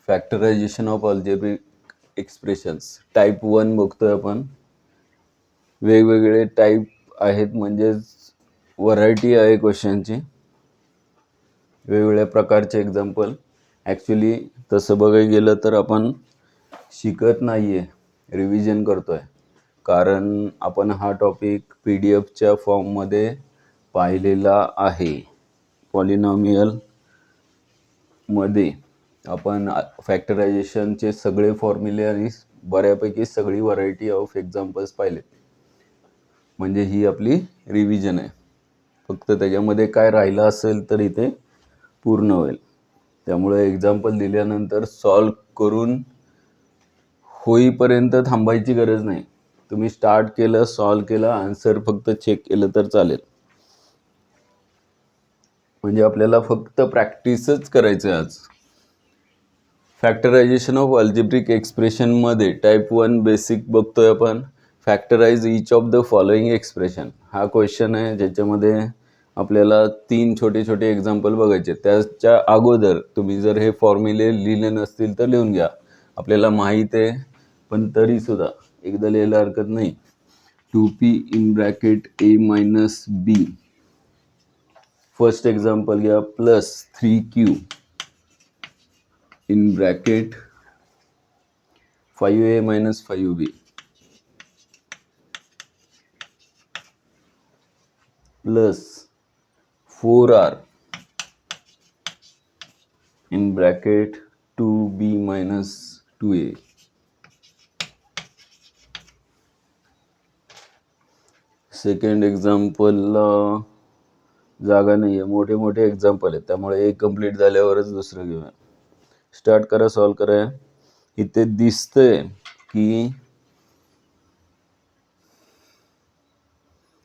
Factorisation of algebraic expressions type 1 बघतोय आपण. वेगवेगळे टाईप आहेत, म्हणजेच व्हरायटी आहे क्वेश्चनची, वेगवेगळ्या प्रकारचे एक्झाम्पल. ॲक्च्युली तसं बघायला गेलं तर आपण शिकत नाही आहे, रिव्हिजन करतो आहे. कारण आपण हा टॉपिक PDF फॉर्ममध्ये पाहिलेला आहे. पॉलिनॉमियलमध्ये आपण फॅक्टरायझेशनचे सगळे फॉर्म्युले आणि बऱ्यापैकी सगळी व्हरायटी ऑफ एक्झाम्पल्स पाहिले. म्हणजे ही आपली रिव्हिजन आहे. फक्त त्याच्यामध्ये काय राहिलं असेल तर इथे पूर्ण होईल. त्यामुळे एक्झाम्पल दिल्यानंतर सॉल्व करून होईपर्यंत थांबायची गरज नाही. तुम्ही स्टार्ट केलं, सॉल्व केलं, आन्सर फक्त चेक केलं तर चालेल. म्हणजे आपल्याला फक्त प्रॅक्टिसच करायचं आहे आज. फॅक्टरायझेशन ऑफ अल्जेब्रिक एक्सप्रेशनमध्ये टाईप 1 बेसिक बघतोय आपण. Factorise each of the following expression हा क्वेश्चन आहे, ज्याच्यामध्ये आपल्याला 3 छोटे छोटे एक्झाम्पल बघायचे. त्याच्या अगोदर तुम्ही जर हे फॉर्म्युले लिहिले नसतील तर लिहून घ्या. आपल्याला माहीत आहे, पण तरीसुद्धा एकदा लिहायला हरकत नाही. 2p in bracket a minus b, first example घ्या, plus 3q in bracket 5a minus 5b plus 4r in bracket 2b minus 2a. Second एक्झाम्पलला जागा नाही आहे, मोठे मोठे एक्झाम्पल आहेत, त्यामुळे एक कंप्लीट झाल्यावरच दुसरं घेऊया. स्टार्ट करा, सॉल्व करा. इथे दिसतंय की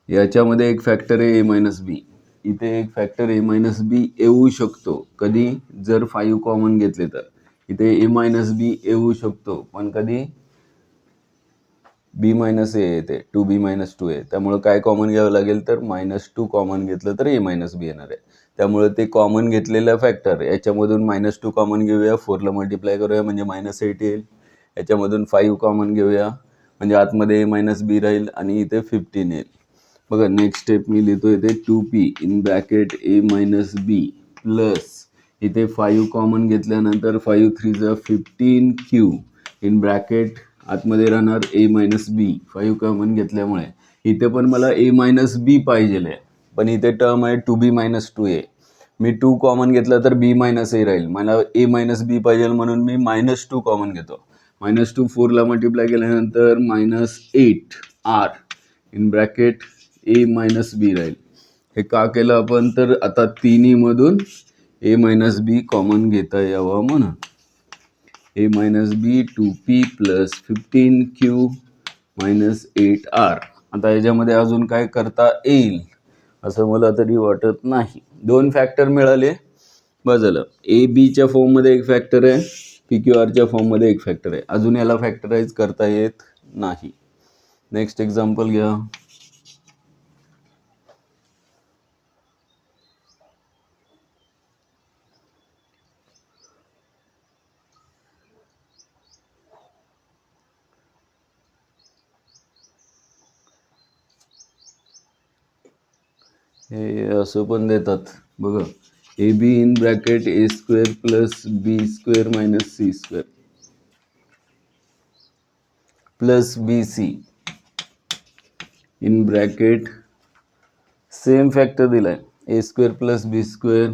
याच्यामध्ये एक फॅक्टर आहे a मायनस बी, इथे एक फॅक्टर a मायनस बी येऊ शकतो. कधी? जर 5 कॉमन घेतले तर. इथे a मायनस बी येऊ शकतो, पण कधी? b मायनस ए येते, 2b मायनस 2a. त्यामुळे काय कॉमन घ्यावं लागेल तर -2 कॉमन घेतलं तर a मायनस बी येणार आहे. त्यामुळे ते कॉमन घेतलेलं फॅक्टर, याच्यामधून -2 कॉमन घेऊया, 4ला मल्टिप्लाय करूया म्हणजे -8 येईल. याच्यामधून 5 कॉमन घेऊया म्हणजे आतमध्ये a मायनस बी राहील आणि इथे 15 येईल. बघा, नेक्स्ट स्टेप मी लिहितो इथे 2p in bracket a minus b plus इथे 5 कॉमन घेतल्यानंतर 5 3 15q इन ब्रॅकेट आतमध्ये राहणार a मायनस बी. 5 कॉमन घेतल्यामुळे इथे पण मला a मायनस बी पाहिजे आहे, पण इथे टर्म आहे 2b मायनस 2a. मी 2 कॉमन घेतला तर b मायनस ए राहील. मला a मायनस बी पाहिजे म्हणून मी -2 कॉमन घेतो. -2 4ला मल्टिप्लाय केल्यानंतर -8r in bracket a minus B राहील. हे का केलं आपण तर आता तिन्हीमधून a मायनस बी कॉमन घेता यावं म्हणून. a minus B 2p plus 15q minus 8r. आता याच्यामध्ये अजून काय करता येईल असं मला तरी वाटत नाही. 2 फॅक्टर मिळाले, बस झालं. ए बीच्या फॉर्ममध्ये एक फॅक्टर आहे, PQRच्या फॉर्ममध्ये एक फॅक्टर आहे. अजून याला फॅक्टराइज करता येत नाही. नेक्स्ट एक्झाम्पल घ्या. हे असं पण देतात बघा, A B in bracket A square plus B square minus C square plus B C in bracket same factor दिलाय A square plus B square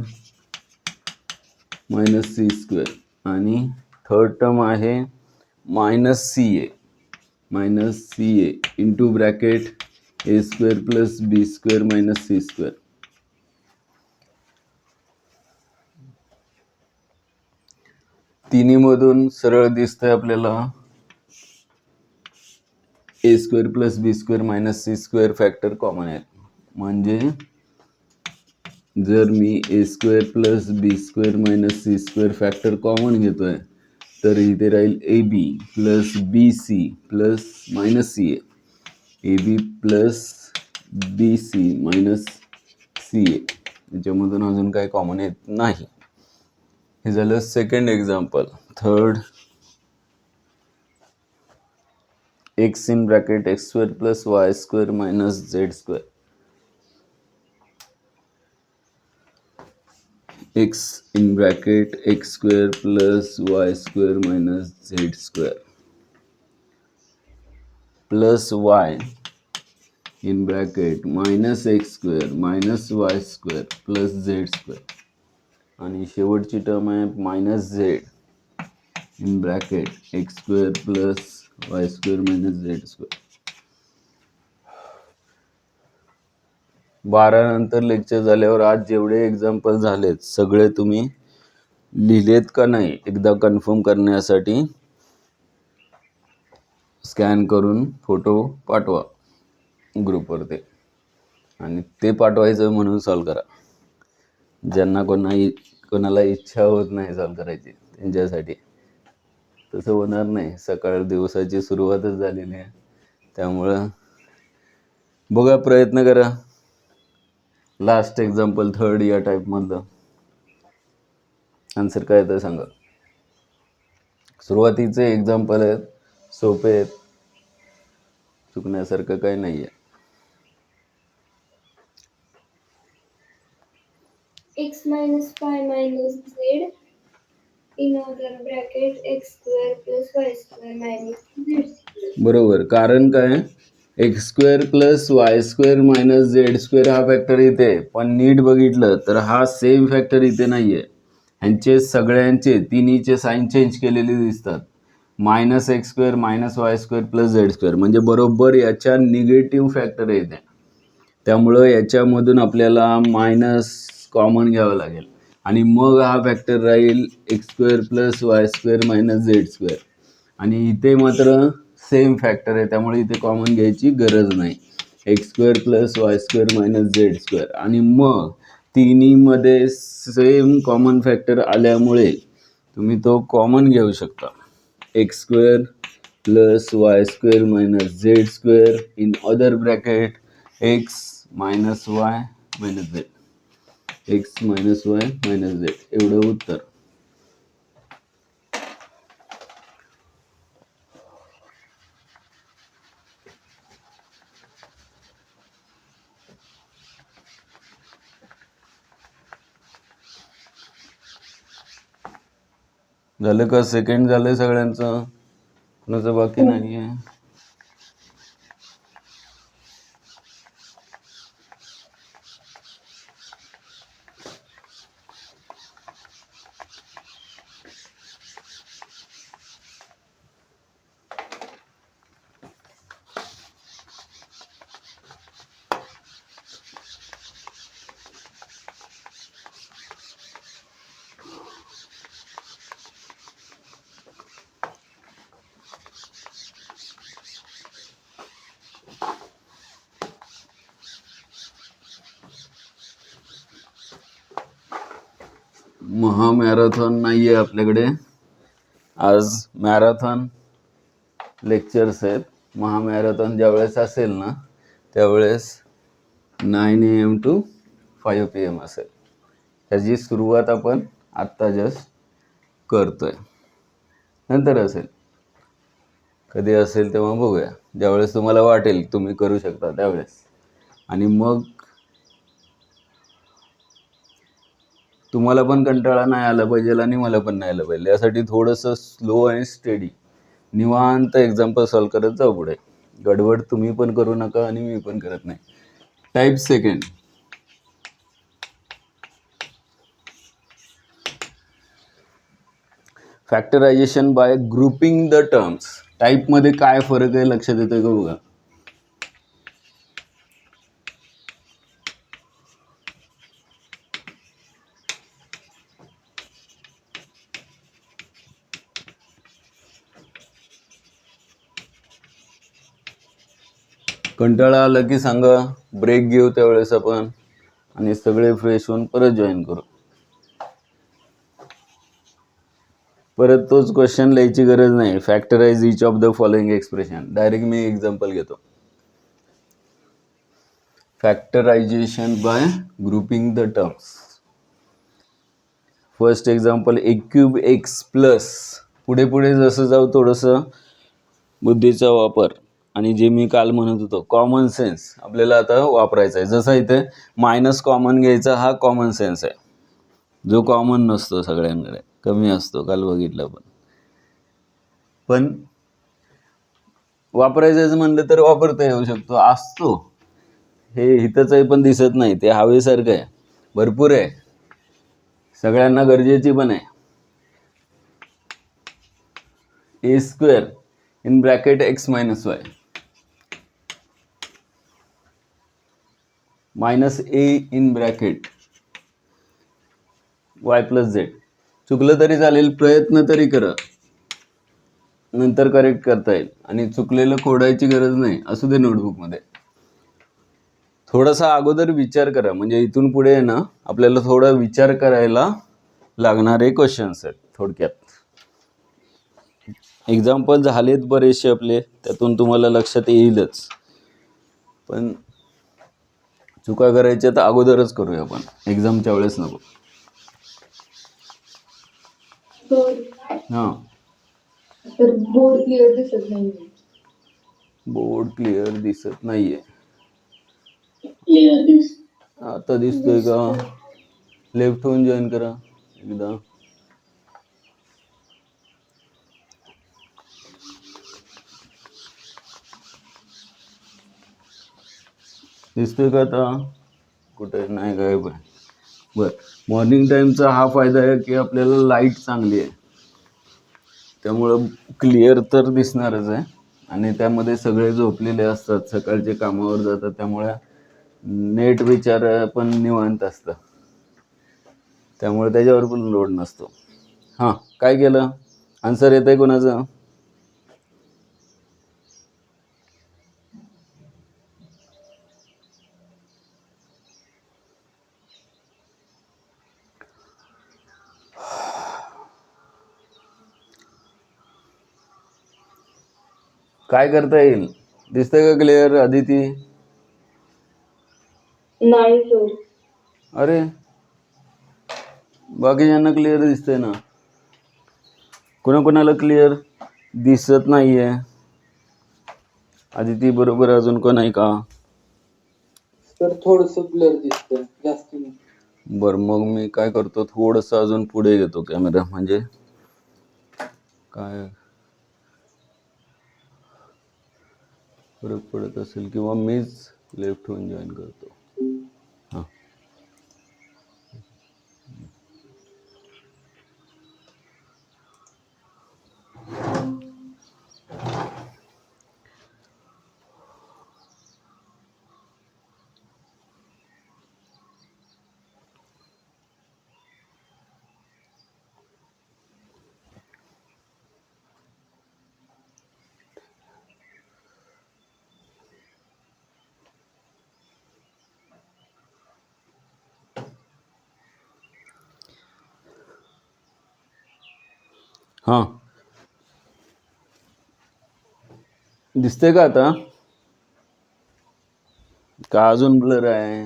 minus C square आणि थर्ड टर्म आहे -CA into bracket A square plus B square minus C square. तिन्हीमधून सरळ दिसतंय आपल्याला A square plus B square minus C square factor common आहेत. म्हणजे जर मी A square plus B square minus C square factor common घेतोय तर इथे राहील A B plus B C plus minus C A B plus B C minus C A. याच्यामधून अजून काय कॉमन येत नाही. हे झालं second example. Third, x in bracket x square plus y square minus z square. x in bracket x square plus y square minus z square plus y in bracket minus x square minus y square plus z square. आणि शेवटची term आहे minus Z in bracket x square plus y square minus Z square. 12 नंतर lecture झाल्यावर आज जेवढे example झालेत सगळे तुम्ही लिहिलेत का नाही एकदा कन्फर्म करण्यासाठी स्कॅन करून फोटो पाठवा ग्रुपवरती. आणि ते पाठवायचं म्हणून सॉल्व करा. ज्यांना कोणाला इच्छा होत नाही सॉल्व करायची त्यांच्यासाठी. तसं होणार नाही, सकाळ दिवसाची सुरुवातच झालेली आहे. त्यामुळं बघा, प्रयत्न करा. लास्ट एक्झाम्पल थर्ड या टाईपमधलं आन्सर काय तर सांगा. सुरुवातीचे एक्झाम्पल आहेत, सोपे आहेत, चुकण्यासारखं काही नाही आहे. x minus 5 minus z in other bracket x square plus y square minus z square. बरोबर. कारण काय, x square plus y square minus Z square हा फॅक्टर इथे आहे, पण नीट बघितलं तर हा सेम फॅक्टर इथे नाही आहे. ह्यांचे सगळ्यांचे तिन्हीचे साईन चेंज केलेले दिसतात. Minus x square minus Y square plus Z square म्हणजे बरोबर याच्या निगेटिव्ह फॅक्टर आहे इथे. त्यामुळं याच्यामधून आपल्याला मायनस कॉमन घ्यावं लागेल आणि मग हा फॅक्टर राहील x square plus y square minus Z square. आणि इथे मात्र सेम फॅक्टर आहे त्यामुळे इथे कॉमन घ्यायची गरज नाही. X square plus y square minus Z square. आणि मग तिन्हीमध्ये सेम कॉमन फॅक्टर आल्यामुळे तुम्ही तो कॉमन घेऊ शकता. X square plus y square minus Z square in other bracket x minus Y minus Z. X minus Y minus Z एवढं उत्तर. झालं का? सेकंड झालंय सगळ्यांचं, कुणाचं बाकी नाही आहे. महामॅरेथॉन नाही आहे आपल्याकडे आज. मॅरेथॉन लेक्चर्स आहेत. महामॅरेथॉन ज्यावेळेस असेल ना त्यावेळेस 9 AM to 5 PM असेल. त्याची सुरुवात आपण आत्ता जस्ट करतोय. नंतर असेल, कधी असेल तेव्हा बघूया, ज्यावेळेस तुम्हाला वाटेल तुम्ही करू शकता त्यावेळेस. आणि मग तुम्हाला पण कंटाळा नाही आला पाहिजे आणि मला पण नाही आला पाहिजे, यासाठी थोडंसं स्लो आणि स्टेडी निवांत एक्झाम्पल सॉल्व करत जाऊ पुढे. गडबड तुम्ही पण करू नका आणि मी पण करत नाही. Type second, factorisation by grouping the terms. टाईपमध्ये काय फरक आहे लक्षात येतोय का बघा. कंटाळा आला की सांगा, ब्रेक घेऊ त्यावेळेस आपण आणि सगळे फ्रेश होऊन परत जॉईन करू. परत तोच क्वेश्चन लिहायची गरज नाही. Factorise each of the following expression. Direct मी एक्झाम्पल घेतो. Factorisation by grouping the terms. First example a³ plus, पुढे पुढे जसं जाऊ थोडंसं बुद्धीचा वापर आणि जे मी काल म्हणत होतो कॉमन सेन्स आपल्याला आता वापरायचा आहे. जसं इथे मायनस कॉमन घ्यायचा हा कॉमन सेन्स आहे, जो कॉमन नसतो, सगळ्यांकडे कमी असतो, काल बघितलं. पण वापरायचं म्हणलं तर वापरता येऊ शकतो, असतो. हे हितच आहे पण दिसत नाही, ते हवेसारखं आहे, भरपूर आहे, सगळ्यांना गरजेची पण आहे. a² in bracket x minus y minus a in bracket y plus Z. चुकलं तरी चालेल, प्रयत्न तरी करा, नंतर करेक्ट करता येईल. आणि चुकलेलं खोडायची गरज नाही, असू दे नोटबुकमध्ये. थोडासा अगोदर विचार करा, म्हणजे इथून पुढे आहे ना आपल्याला थोडा विचार करायला लागणारे क्वेश्चन्स आहेत. थोडक्यात एक्झाम्पल झालेत बरेचसे आपले, त्यातून तुम्हाला लक्षात येईलच. पण चुका करायच्या तर अगोदरच करूया आपण, एक्झामच्या वेळेस नको. हां, तर बोर्ड क्लिअर दिसत नाही. बोर्ड क्लिअर दिसत नाहीये. क्लिअर आता दिसतोय का? लेफ्ट होऊन जॉईन करा एकदा. दिसतोय का आता? कुठे नाही, गायब आहे. बरं, मॉर्निंग टाईमचा हा फायदा आहे की आपल्याला लाईट चांगली आहे, त्यामुळं क्लिअर तर दिसणारच आहे. आणि त्यामध्ये सगळे झोपलेले असतात, सकाळचे कामावर जातात, त्यामुळे नेट विचार पण निवांत असतं, त्यामुळे त्याच्यावर पण लोड नसतो. हां, काय केलं? आन्सर येत आहे कोणाचं? काय करता येईल? दिसतंय का क्लिअर अदिती? नाही सर. अरे, बाकीच्यांना क्लिअर दिसतंय ना, कोणाकोणाला क्लिअर दिसत नाहीये? अदिती बरोबर अजून कोण आहे का? तर थोडस ब्लर दिसतंय, जास्त नाही. बरं, मग मी काय करतो, थोडंसं अजून पुढे घेतो कॅमेरा, म्हणजे काय फरक पडत असेल, किंवा मीच लेफ्ट होऊन जॉईन करतो. हां, हां, दिसतंय का आता? का अजून ब्लर आहे?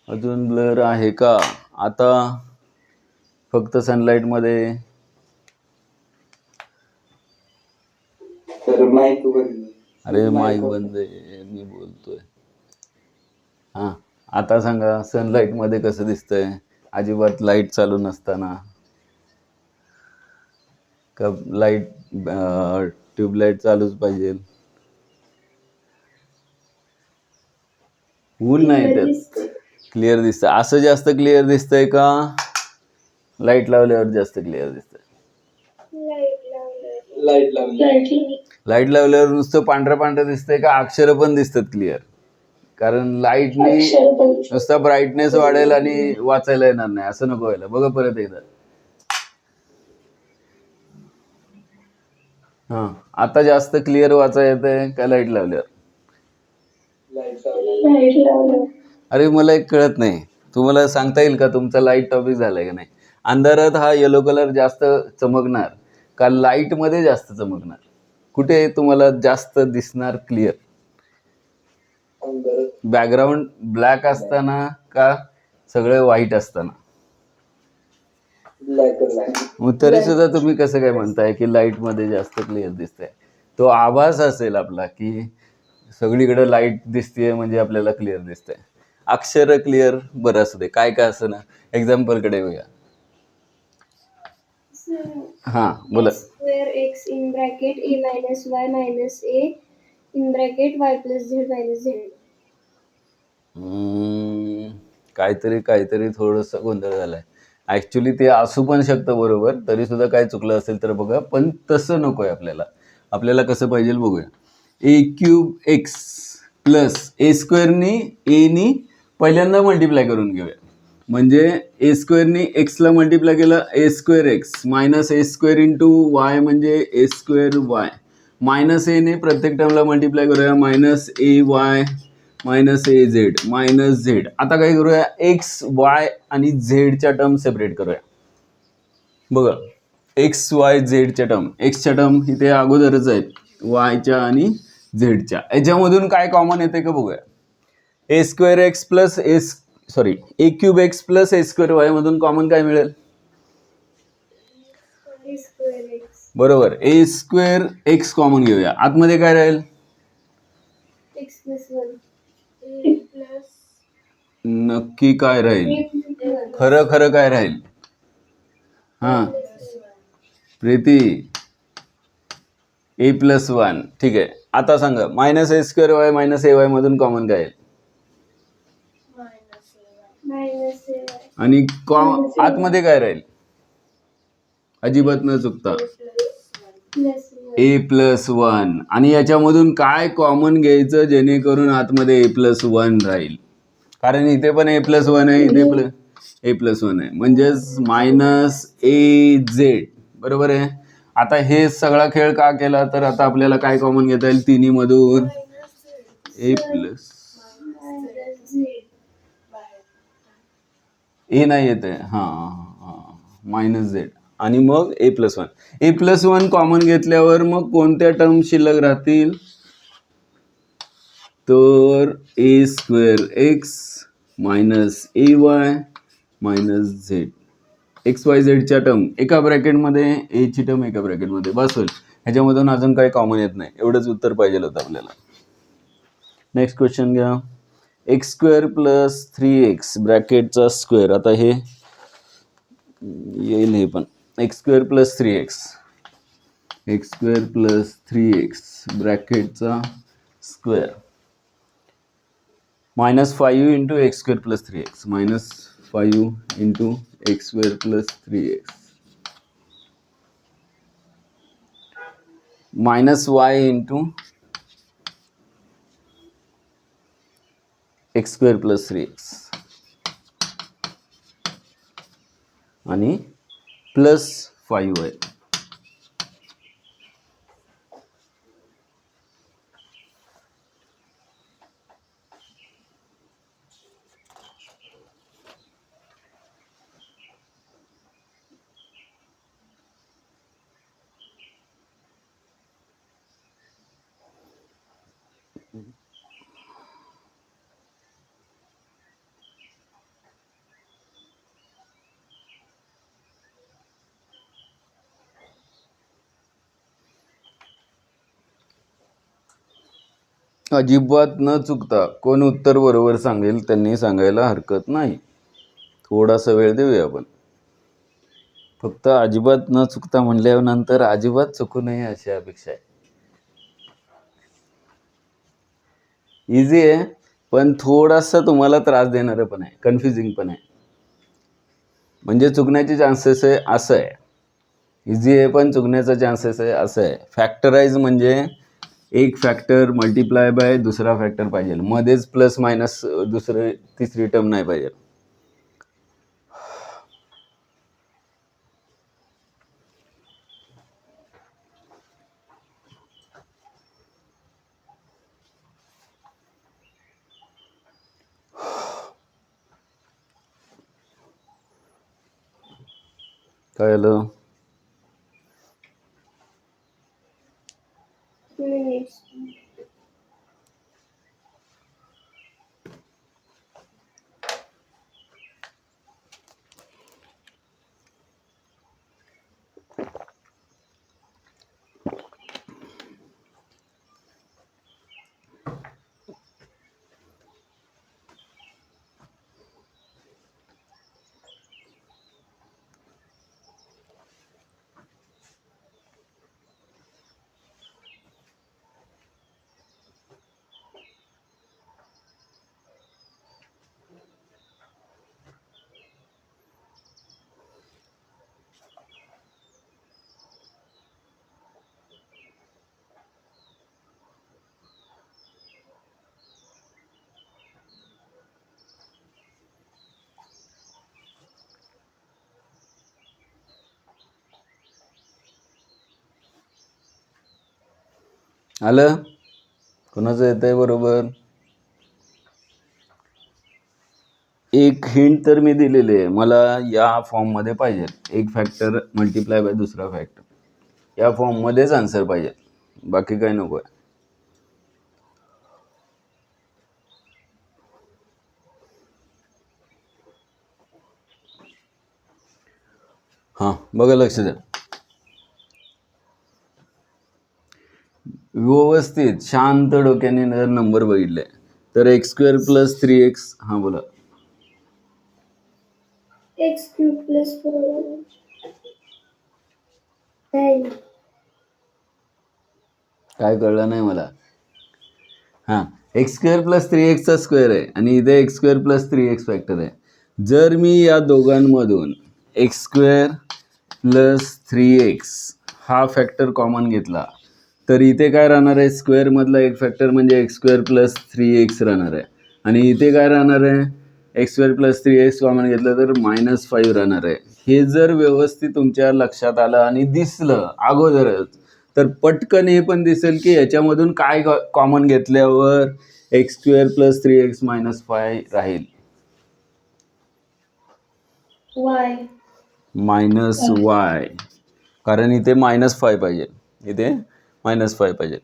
अजून ब्लर आहे का आता? फक्त सनलाइट मध्ये? तर माईक बंद. अरे माईक बंद आहे, मी बोलतोय. हां, आता सांगा, सनलाइट मध्ये कसं दिसतंय? अजिबात लाईट चालू नसताना का लाईट ट्यूबलाईट चालूच पाहिजे? ऊन नाही त्यात, क्लिअर दिसतं. असं जास्त क्लिअर दिसतंय का लाईट लावल्यावर जास्त क्लिअर दिसतंय? लाईट लावली. लाईट लावल्यावर नुसतं पांढरं पांढरं दिसतंय का अक्षरं पण दिसतात क्लिअर? कारण लाईटनी नुसता ब्राईटनेस वाढेल आणि वाचायला येणार नाही, असं नको व्हायला. बघा परत एकदा. हां, आता जास्त क्लिअर वाचा येतंय का लाईट लावल्यावर? लाईट लावली. अरे, मला एक कळत नाही, तुम्हाला सांगता येईल का तुमचा लाईट टॉपिक झालाय का नाही? अंधारात हा येलो कलर जास्त चमकणार का लाईटमध्ये जास्त चमकणार? कुठे तुम्हाला जास्त दिसणार क्लिअर? अंधारात बॅकग्राऊंड ब्लॅक असताना का सगळे व्हाईट असताना? ब्लॅक असते. मग तरी सुद्धा तुम्ही कसं काय म्हणताय की लाईट मध्ये जास्त क्लिअर दिसतंय? तो आभास असेल आपला की सगळीकडे लाईट दिसतेय म्हणजे आपल्याला क्लिअर दिसतंय. अक्षर क्लिअर बरं असू दे, काय काय असं ना. एक्झाम्पलकडे येऊया. हा बोला. Square x in bracket A minus y minus A in bracket Y plus Z minus Z. काहीतरी काहीतरी थोडस गोंधळ झालाय. ऍक्च्युली ते असू पण शकतं बरोबर, तरी सुद्धा काय चुकलं असेल तर बघा, पण तसं नकोय आपल्याला. आपल्याला कसं पाहिजे बघूया. ए क्यूब एक्स प्लस ए स्क्वेअरनी एनी पहिल्यांदा मल्टिप्लाय करून घेऊया. म्हणजे ए स्क्वेअरनी एक्सला मल्टिप्लाय केलं ए स्क्वेअर एक्स मायनस ए स्क्वेअर इंटू वाय म्हणजे ए स्क्वेअर वाय मायनस एने प्रत्येक टर्मला मल्टिप्लाय करूया minus A Y minus A Z minus Z. आता काय करूया, एक्स वाय आणि झेडच्या टर्म सेपरेट करूया. बघा एक्स वाय झेडच्या टर्म, एक्सच्या टर्म इथे अगोदरच आहेत वायच्या आणि झेडच्या. याच्यामधून काय कॉमन येते का बघूया. ए स्क्वेअर एक्स प्लस ए क्यूब एक्स प्लस ए स्क्वेअर वाय मधून कॉमन काय मिळेल? Square x. बरोबर, ए स्क्वेअर एक्स कॉमन घेऊया. आतमध्ये काय राहील? X plus one A plus नक्की काय राहील? खरं खरं काय राहील? हा प्रीती, ए प्लस वन. ठीक आहे, आता सांगा minus A square y minus A Y मधून कॉमन काय येईल? Minus A Y. आणि आतमध्ये काय राहील? अजिबात न चुकता प्लस ए प्लस वन. आणि याच्यामधून काय कॉमन घ्यायचं जेणेकरून आतमध्ये ए प्लस वन राहील? कारण इथे पण ए प्लस वन आहे, इथे ए प्लस वन आहे, म्हणजेच मायनस ए झेड. बरोबर आहे. आता हे सगळा खेळ का केला तर आता आपल्याला काय कॉमन घेता येईल तिन्ही मधून? ए प्लस ए नाही येते, हा मायनस झेड आणि मग A plus one. A plus one common घेतल्यावर मग कोणत्या टर्म शिल्लक राहतील? तर A square X minus A Y minus Z. X Y झेडच्या टर्म एका ब्रॅकेटमध्ये, ए ची टर्म एका ब्रॅकेटमध्ये, बस होईल. ह्याच्यामधून अजून काही कॉमन येत नाही. एवढंच उत्तर पाहिजे होतं आपल्याला. नेक्स्ट क्वेश्चन घ्या. एक्स स्क्वेअर प्लस 3x ब्रॅकेटचा स्क्वेअर. आता हे येईल, हे पण X square plus 3x, X square plus 3x ब्रॅकेटचा square minus 5 into X square plus 3x minus 5 into X square plus 3x minus Y into X square plus 3x आणि plus 5y. अजिबात न चुकता कोण उत्तर बरोबर सांगेल त्यांनी सांगायला हरकत नाही. थोडासा वेळ देऊया आपण. फक्त अजिबात न चुकता म्हणल्यानंतर अजिबात चुकू नये अशी अपेक्षा आहे. इझी आहे पण थोडासा तुम्हाला त्रास देणारं पण आहे, कन्फ्युजिंग पण आहे. म्हणजे चुकण्याचे चान्सेस आहे असं आहे. इझी आहे पण चुकण्याचा चान्सेस आहे असं आहे. फॅक्टराइज म्हणजे एक फॅक्टर मल्टिप्लाय बाय दुसरा फॅक्टर पाहिजे, मध्येच प्लस मायनस तिसरी टर्म नाही पाहिजे. काय आलं? आलं? कोणाचं येतंय बरोबर? एक हिंट तर मी दिलेली आहे, मला या फॉर्ममध्ये पाहिजे. एक फॅक्टर मल्टिप्लाय बाय दुसरा फॅक्टर, या फॉर्ममध्येच आन्सर पाहिजे, बाकी काही नको आहे. हां बघा, लक्ष द्या. व्यवस्थित शांत डोक्याने जर नंबर बघितले तर x² + 3x. हां बोला. x³ + 4 9. काय कळलं नाही मला. हां, x² + 3x चा स्क्वेअर आहे आणि इथे x² + 3x फॅक्टर आहे. जर मी या दोघांमधून x² + 3x हा फॅक्टर कॉमन घेतला तर इथे काय राहणार आहे, स्क्वेअर मधला एक फॅक्टर म्हणजे x² + 3x राहणार आहे आणि इथे काय राहणार आहे, x² + 3x कॉमन घेतलं तर -5 राहणार आहे. हे जर व्यवस्थित तुमच्या लक्षात आलं आणि दिसलं अगोदरच तर पटकन हे पण दिसेल की याच्यामधून काय कॉमन घेतल्यावर x² + 3x -5 राहील. y. -y, कारण इथे -5 पाहिजे, इथे -5 पाहिजे.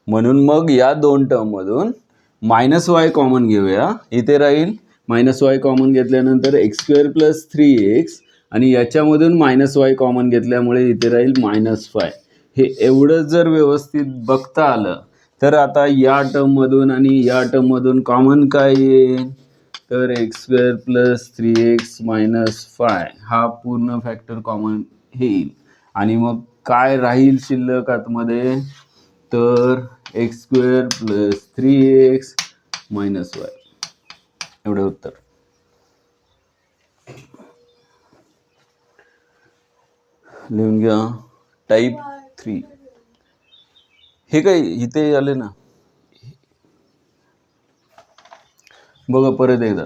म्हणून मग या दोन टर्ममधून -y कॉमन घेऊया. इथे राहील -y कॉमन घेतल्यानंतर x² + 3x आणि याच्यामधून -y कॉमन घेतल्यामुळे इथे राहील -5. हे एवढं जर व्यवस्थित बघता आलं तर आता या टर्ममधून आणि या टर्ममधून कॉमन काय येईल, तर x² + 3x -5 हा पूर्ण फॅक्टर कॉमन येईल आणि मग काय राहील शिल्लक आतमध्ये, तर x² + 3x -y. एवढे उत्तर. लिहून घ्या. टाईप 3. हे काय इथे आले ना, बघा परत एकदा.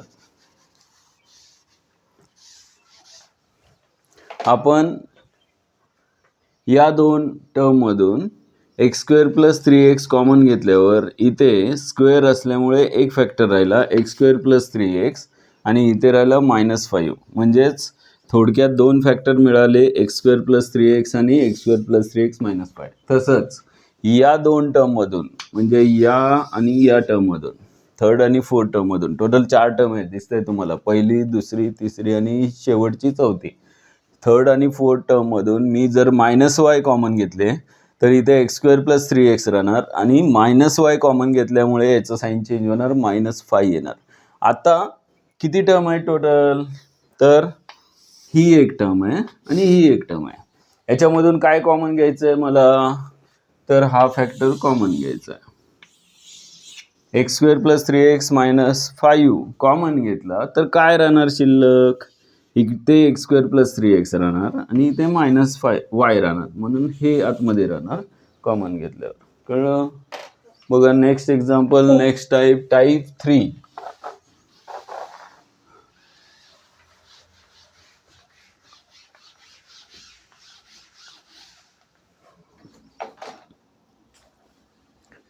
आपण या दोन टर्ममधून x² + 3x कॉमन घेतल्यावर इथे स्क्वेअर असल्यामुळे एक फॅक्टर राहिला x² + 3x आणि इथे राहिला -5. म्हणजेच थोडक्यात दोन फॅक्टर मिळाले, x² + 3x आणि x² + 3x -5. तसंच या दोन टर्ममधून म्हणजे या आणि या टर्ममधून, थर्ड आणि फोर्थ टर्ममधून, टोटल 4 टर्म आहेत दिसतंय तुम्हाला, पहिली, दुसरी, तिसरी आणि शेवटची चौथी. थर्ड आणि फोर्थ टर्ममधून मी जर -y कॉमन घेतले तर इथे x² + 3x राहणार आणि -y कॉमन घेतल्यामुळे याचं साईन चेंज होणार, -5 येणार. आता किती टर्म आहे टोटल, तर ही एक टर्म आहे आणि ही एक टर्म आहे. याच्यामधून काय कॉमन घ्यायचं आहे मला, तर हा फॅक्टर कॉमन घ्यायचा आहे. x² + 3x -5 कॉमन घेतला तर काय राहणार शिल्लक, इथे x² + 3x राहणार आणि इथे -5y राहणार, म्हणून हे आतमध्ये राहणार कॉमन घेतल्यावर. कळलं? बघा next example, next type 3.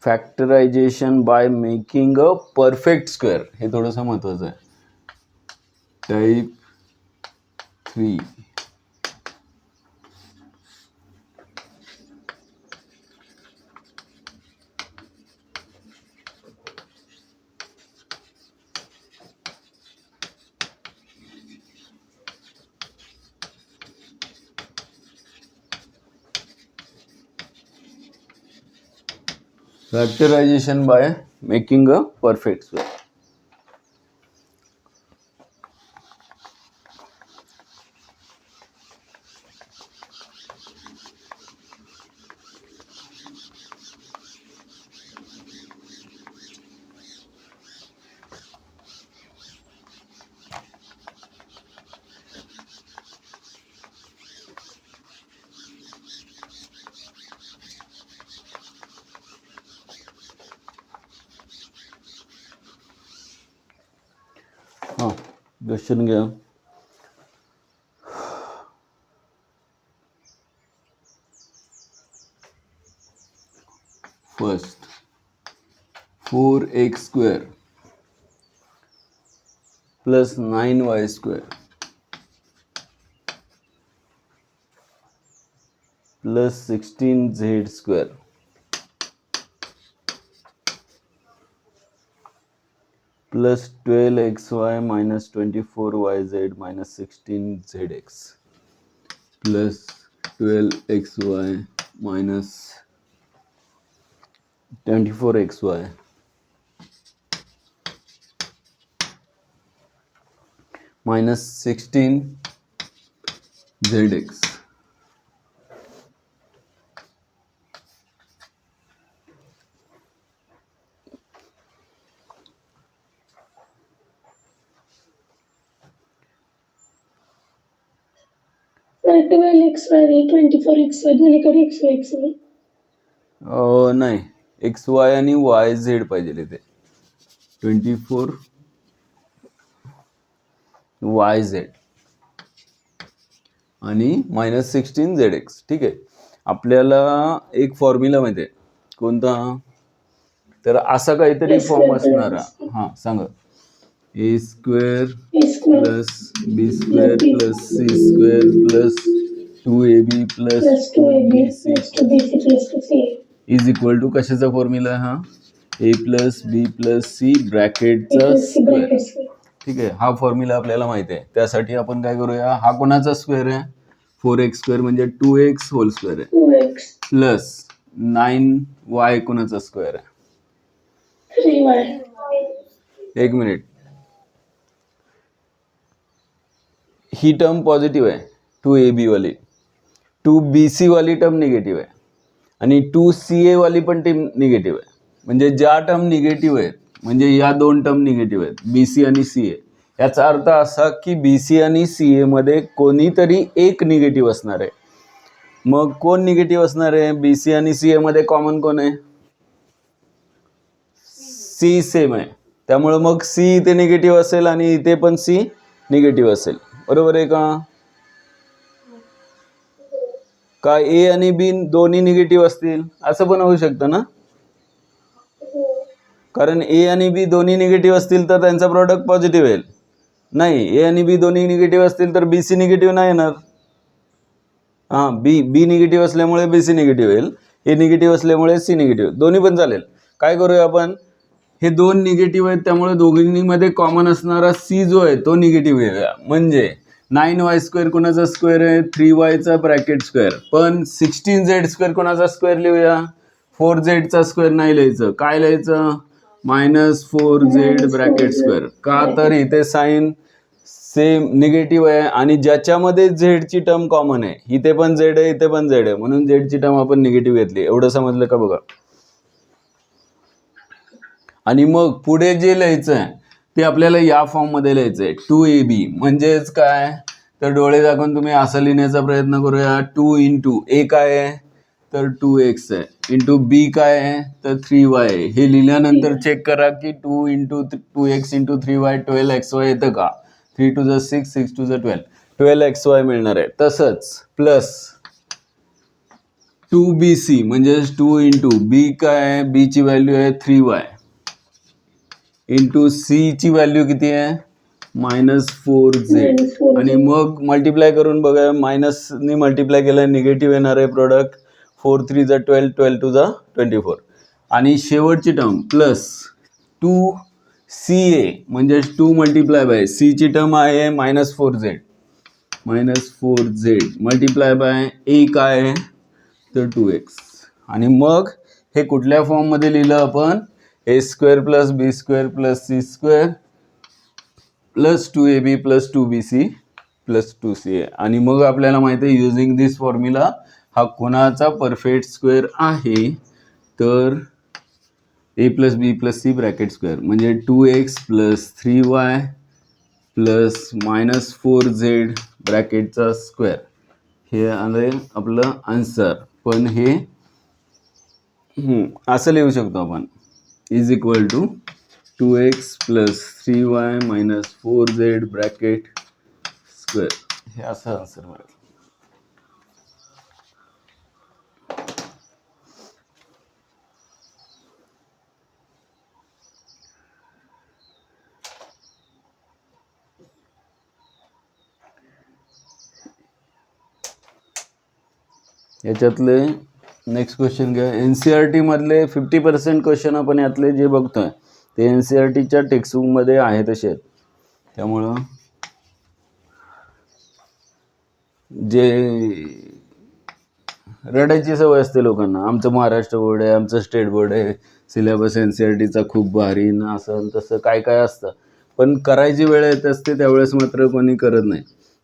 Factorisation by making a perfect square. हे थोडंसं महत्वाचं आहे. Type 3. Factorization by making a perfect square. Question घ्या. First 4x² plus 9y² plus 16z² plus 12xy minus 24yz minus 16zx plus 12xy minus 24xy minus 16zx sir 12xy आणि 24xy दोन्हीकडे xy xy. नाही xy आणि yz पाहिजे इथे 24yz आणि minus 16zx. ठीक आहे. आपल्याला एक फॉर्म्युला माहिती आहे कोणता, तर असा काहीतरी फॉर्म असणारा. हा सांगा. a square plus b square plus c square plus 2ab plus 2bc is equal to कशाचा फॉर्म्युला हा, a plus b plus c ब्रॅकेटचा स्क्वेअर. ठीक आहे. हा फॉर्म्युला आपल्याला माहिती आहे. त्यासाठी आपण काय करूया, हा कोणाचा स्क्वेअर आहे, 4x² म्हणजे 2x होल स्क्वेअर आहे प्लस 9y कोणाचा स्क्वेअर आहे, 3y. एक मिनिट, ही टर्म पॉझिटिव्ह आहे 2ab वाली, 2bc वाली टर्म निगेटिव्ह आहे आणि 2ca वाली पण टर्म निगेटिव्ह आहे. म्हणजे ज्या टर्म निगेटिव्ह आहेत म्हणजे या दोन टर्म निगेटिव्ह आहेत bc आणि ca. याचा अर्थ असा की bc आणि ca मध्ये कोणीतरी एक निगेटिव्ह असणार आहे. मग कोण निगेटिव्ह असणार आहे, bc आणि ca मध्ये कॉमन कोण आहे, c सेम आहे. त्यामुळे मग c इथे निगेटिव्ह असेल आणि इथे पण c निगेटिव्ह असेल. बरोबर आहे का ए आणि बी दोन्ही निगेटिव्ह असतील, असं पण होऊ शकतं ना. कारण ए आणि बी दोन्ही निगेटिव्ह असतील तर त्यांचा प्रॉडक्ट पॉझिटिव्ह येईल. नाही, ए आणि बी दोन्ही निगेटिव्ह असतील तर बी सी निगेटिव्ह नाही येणार. हां, बी निगेटिव्ह असल्यामुळे बी सी निगेटिव्ह येईल, ए निगेटिव्ह असल्यामुळे सी निगेटिव्ह, दोन्ही पण चालेल. काय करूया आपण, हे दोन निगेटिव्ह आहेत त्यामुळे दोघींमध्ये कॉमन असणारा सी जो आहे तो निगेटिव्ह येऊया. म्हणजे 9y² कोणाचा स्क्वेअर आहे, 3yचा ब्रॅकेट स्क्वेअर. पण 16z² कोणाचा स्क्वेअर लिहूया, 4zचा स्क्वेअर नाही लिहायचं. काय लिहायचं, मायनस 4z ब्रॅकेट स्क्वेअर. का तर इथे साईन सेम निगेटिव्ह आहे आणि ज्याच्यामध्ये झेडची टर्म कॉमन आहे, इथे पण झेड आहे इथे पण झेड आहे, म्हणून झेडची टर्म आपण निगेटिव्ह घेतली. एवढं समजलं का बघा. आणि मग पुढे जे लिहायचं आहे ते आपल्याला या फॉर्ममध्ये लिहायचं आहे, 2ab. म्हणजेच काय, तर डोळे दाखवून तुम्ही असं लिहिण्याचा प्रयत्न करूया. 2 इंटू ए काय आहे तर 2x आहे, इंटू बी काय आहे तर 3y आहे. हे लिहिल्यानंतर चेक करा की 2 into 2x into 3y 12xy येतं का. 3 to the 6, 6 to the 12, 12xy मिळणार आहे. तसंच प्लस 2bc म्हणजे 2 इंटू बी काय आहे, बी ची व्हॅल्यू आहे 3y इंटू सी ची व्हॅल्यू किती आहे मायनस 4z. आणि मग मल्टिप्लाय करून बघा, मायनसने मल्टिप्लाय केलं निगेटिव्ह येणार आहे प्रोडक्ट. 4 3 जा 12, 12 2 जा 24. आणि शेवटची टर्म प्लस 2ca म्हणजे 2 मल्टिप्लाय बाय सी ची टर्म आहे minus 4z, minus 4z multiply by A काय आहे तर 2x. आणि मग हे कुठल्या फॉर्ममध्ये लिहिलं आपण, a² plus b² plus c² plus 2ab plus 2bc plus 2ca. आणि मग आपल्याला माहिती आहे युजिंग दिस फॉर्म्युला हा कोणाचा परफेक्ट स्क्वेअर आहे तर a plus B plus C bracket square म्हणजे 2x plus 3y plus minus 4z ब्रॅकेटचा स्क्वेअर. हे आलं आपलं आन्सर. पण हे असं लिहू शकतो आपण, is equal to 2x plus 3y minus 4z bracket square. हे असं आन्सर मिळेल. याच्यातले नेक्स्ट क्वेश्चन घ्या. NCERT मधले 50% क्वेश्चन आपण यातले जे बघतोय ते NCERTच्या टेक्स्टबुकमध्ये आहे तसे आहेत. त्यामुळं जे रडायची सवय असते लोकांना, आमचं महाराष्ट्र बोर्ड आहे, आमचं स्टेट बोर्ड आहे, सिलेबस NCERTचा खूप भारी ना असं तसं काय काय असतं, पण करायची वेळ येत असते त्यावेळेस मात्र कोणी करत नाही.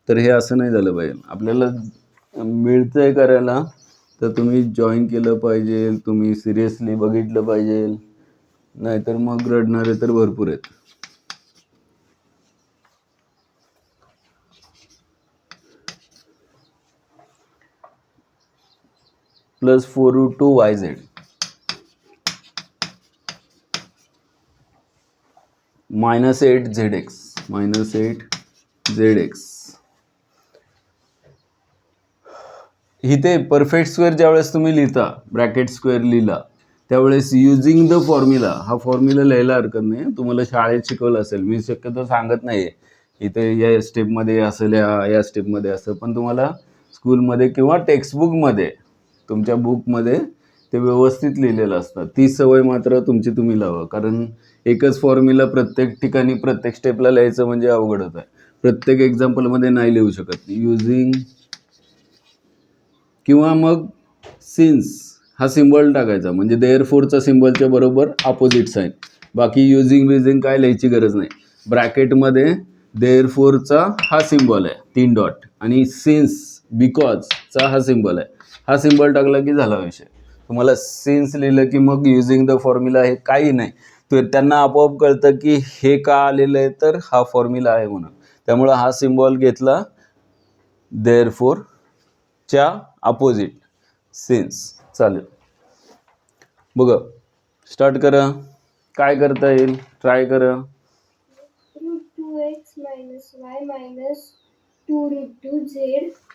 तर हे असं नाही झालं पाहिजे. आपल्याला मिळतंय करायला तर तुम्ही जॉईन केलं पाहिजे, तुम्ही सिरियसली बघितलं पाहिजे, नाहीतर मग रडणारे तर भरपूर आहेत. +4√2 YZ -8 ZX. इथे परफेक्ट स्क्वेअर ज्यावेळेस तुम्ही लिहिता, ब्रॅकेट स्क्वेअर लिहिला त्यावेळेस युजिंग द फॉर्म्युला, हा फॉर्म्युला लिहायला हरकत नाही. तुम्हाला शाळेत शिकवलं असेल, मी शक्यतो सांगत नाही इथे या स्टेपमध्ये असं लिहा, या स्टेपमध्ये असं, पण तुम्हाला स्कूलमध्ये किंवा टेक्स्टबुकमध्ये तुमच्या बुकमध्ये ते व्यवस्थित लिहिलेलं असतं. ती सवय मात्र तुमची तुम्ही लावा, कारण एकच फॉर्म्युला प्रत्येक ठिकाणी प्रत्येक स्टेपला लिहायचं म्हणजे अवघड होत आहे. प्रत्येक एक्झाम्पलमध्ये नाही लिहू शकत. युजिंग किंवा मग सिन्स हा सिम्बॉल टाकायचा, म्हणजे देअरफोरचा सिम्बॉलच्या बरोबर अपोजिट साईन. बाकी युजिंग बिजिंग काय लिहायची गरज नाही. ब्रॅकेटमध्ये देअरफोरचा हा सिम्बॉल आहे 3 डॉट, आणि सिन्स बिकॉजचा हा सिम्बॉल आहे. हा सिम्बॉल टाकला की झाला विषय. तुम्हाला सिन्स लिहिलं की मग युजिंग द फॉर्म्युला हे काही नाही, तर त्यांना आपोआप कळतं की हे का आलेलं आहे, तर हा फॉर्म्युला आहे म्हणून. त्यामुळं हा सिम्बॉल घेतला देअरफोरच्या अपोजिट सिन्स. चालेल, बघा स्टार्ट करा. काय करता येईल ट्राय करा. √2x - y - 2√2z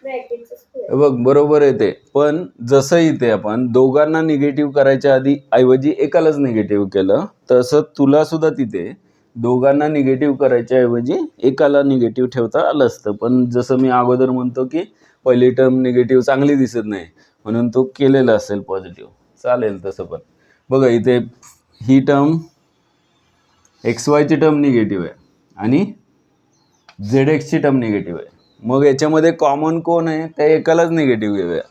ब्रॅकेटचा स्क्वेअर. बघ बरोबर आहे ते, पण जसं इथे आपण दोघांना निगेटिव्ह करायच्या आधी ऐवजी एकालाच निगेटिव्ह केलं, तसं तुला सुद्धा तिथे दोघांना निगेटिव्ह करायच्या ऐवजी एकाला निगेटिव्ह ठेवता आलं असतं. पण जसं मी अगोदर म्हणतो की पहिली टर्म निगेटिव्ह चांगली दिसत नाही म्हणून तो केलेला असेल पॉझिटिव्ह. चालेल तसं पण. बघा इथे ही टर्म XYची टर्म निगेटिव्ह आहे आणि ZXची टर्म निगेटिव्ह आहे. मग याच्यामध्ये कॉमन कोण आहे, त्या एकालाच निगेटिव्ह घेऊया.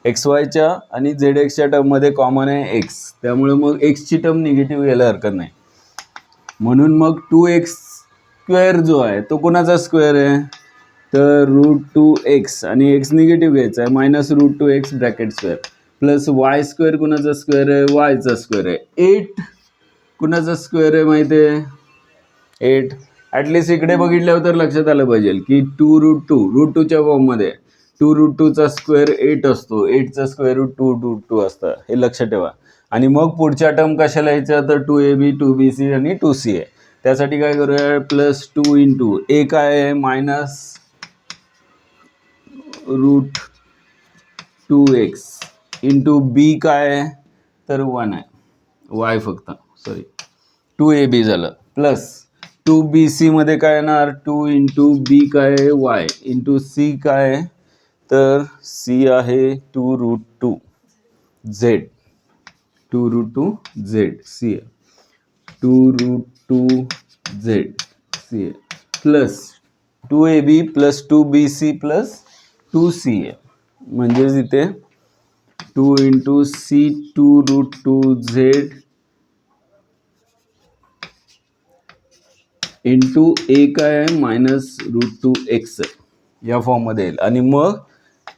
XYच्या आणि ZXच्या टर्ममध्ये कॉमन आहे X, त्यामुळे मग Xची टर्म निगेटिव्ह घ्यायला हरकत नाही. म्हणून मग 2x² जो आहे तो कोणाचा स्क्वेअर आहे, तर √2x, आणि x निगेटिव्ह घ्यायचा आहे, -√2x bracket square plus y² कुणाचा स्क्वेअर आहे, yचा स्क्वेअर आहे. 8 कुणाचा स्क्वेअर आहे माहिती आहे, 8. ॲटलिस्ट इकडे बघितल्यावर तर लक्षात आलं पाहिजे की 2√2च्या फॉर्ममध्ये 2√2चा स्क्वेअर 8 असतो, 8चा स्क्वेअर रूट 2√2 असतं, हे लक्षात ठेवा. आणि मग पुढच्या टर्म कशा लिहायच्या, तर 2ab 2bc आणि 2ca. त्यासाठी काय करूया, +2 इंटू a काय आहे -√2x इंटू b काय आहे, तर 1 आहे, y फक्त सॉरी 2ab झालं, प्लस 2bc मध्ये काय येणार, 2 इंटू b काय आहे y इंटू c काय आहे, तर c आहे 2√2z, 2√2z c आहे, 2√2z c आहे, plus 2ab plus 2bc plus 2ca. म्हणजेच इथे 2 into c 2√2z into a काय आहे -√2x या फॉर्ममध्ये येईल. आणि मग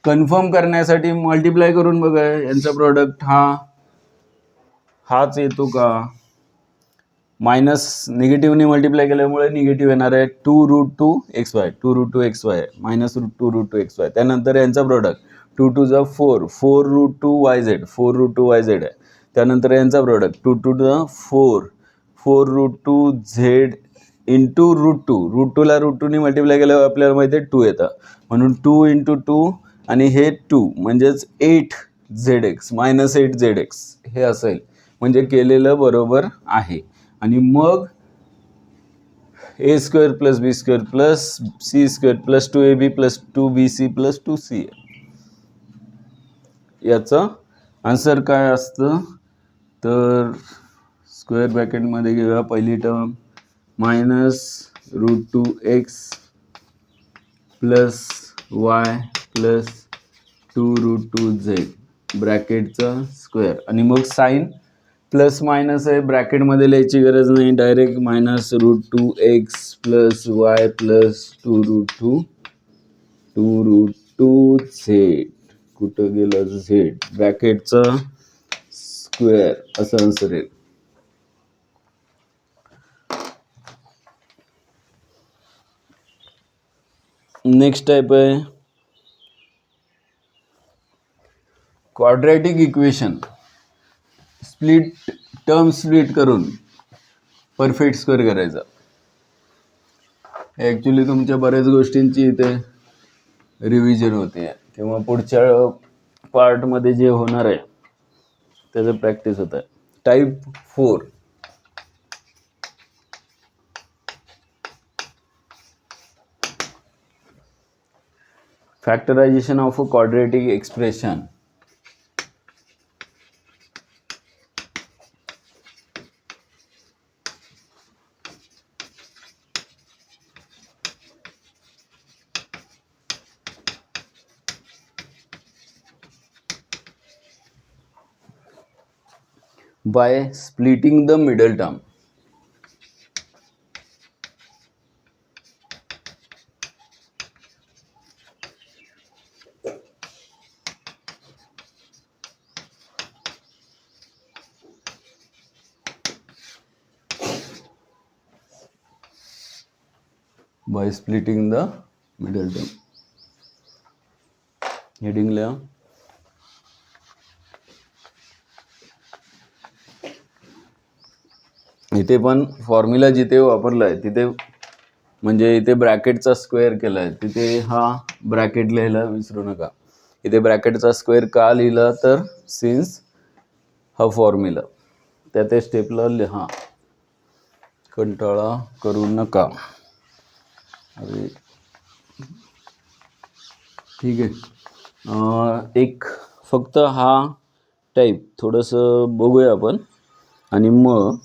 कन्फर्म करण्यासाठी मल्टिप्लाय करून बघा यांचा प्रोडक्ट हाच येतो का. मायनस निगेटिव्हने मल्टिप्लाय केल्यामुळे निगेटिव्ह येणार आहे, 2√2xy 2√2xy -√2√2xy. त्यानंतर यांचा प्रोडक्ट 2 2 जा 4 4√2yz 4√2yz आहे. त्यानंतर यांचा प्रोडक्ट 2 2 जा 4 4√2z इंटू √2 ला √2ने मल्टिप्लाय केल्यावर आपल्याला माहिती आहे 2 येतं, म्हणून 2 इंटू 2 आणि हे 2 म्हणजेच 8zx -8zx हे असेल. म्हणजे केलेलं बरोबर आहे. आणि मग a² + b² + c² + 2ab + 2bc + 2ca याचं आन्सर काय असतं तर स्क्वेअर ब्रॅकेटमध्ये घेऊया पहिली term -√2x plus Y plus 2√2z ब्रॅकेटचा स्क्वेअर आणि मग साईन प्लस मायनस आहे ब्रॅकेटमध्ये लिहायची गरज नाही direct -√2x plus Y plus 2√2z कुठं गेलं z ब्रॅकेटचा स्क्वेअर असं आन्सर येईल. नेक्स्ट टाइप आहे क्वाड्रॅटिक इक्वेशन टर्म स्प्लिट करून परफेक्ट स्क्वेअर करायचा. ॲक्च्युली तुमच्या बऱ्याच गोष्टींची इथे रिव्हिजन होते किंवा पुढच्या पार्टमध्ये जे होणार आहे त्याचं प्रॅक्टिस होत आहे. Type 4 factorisation of a quadratic expression. by splitting the middle term. By splitting the middle term. Heading लिहा. इथे पण फॉर्म्युला जिथे वापरलाय तिथे म्हणजे इथे ब्रॅकेटचा स्क्वेअर केलाय तिथे हा ब्रॅकेट लिहायला विसरू नका. इथे ब्रॅकेटचा स्क्वेअर का लिहिला तर सिन्स हा फॉर्म्युला त्या स्टेपला लिहा. कंटाळा करू नका. अरे ठीक आहे. एक फक्त हा टाईप थोडंसं बघूया आपण आणि मग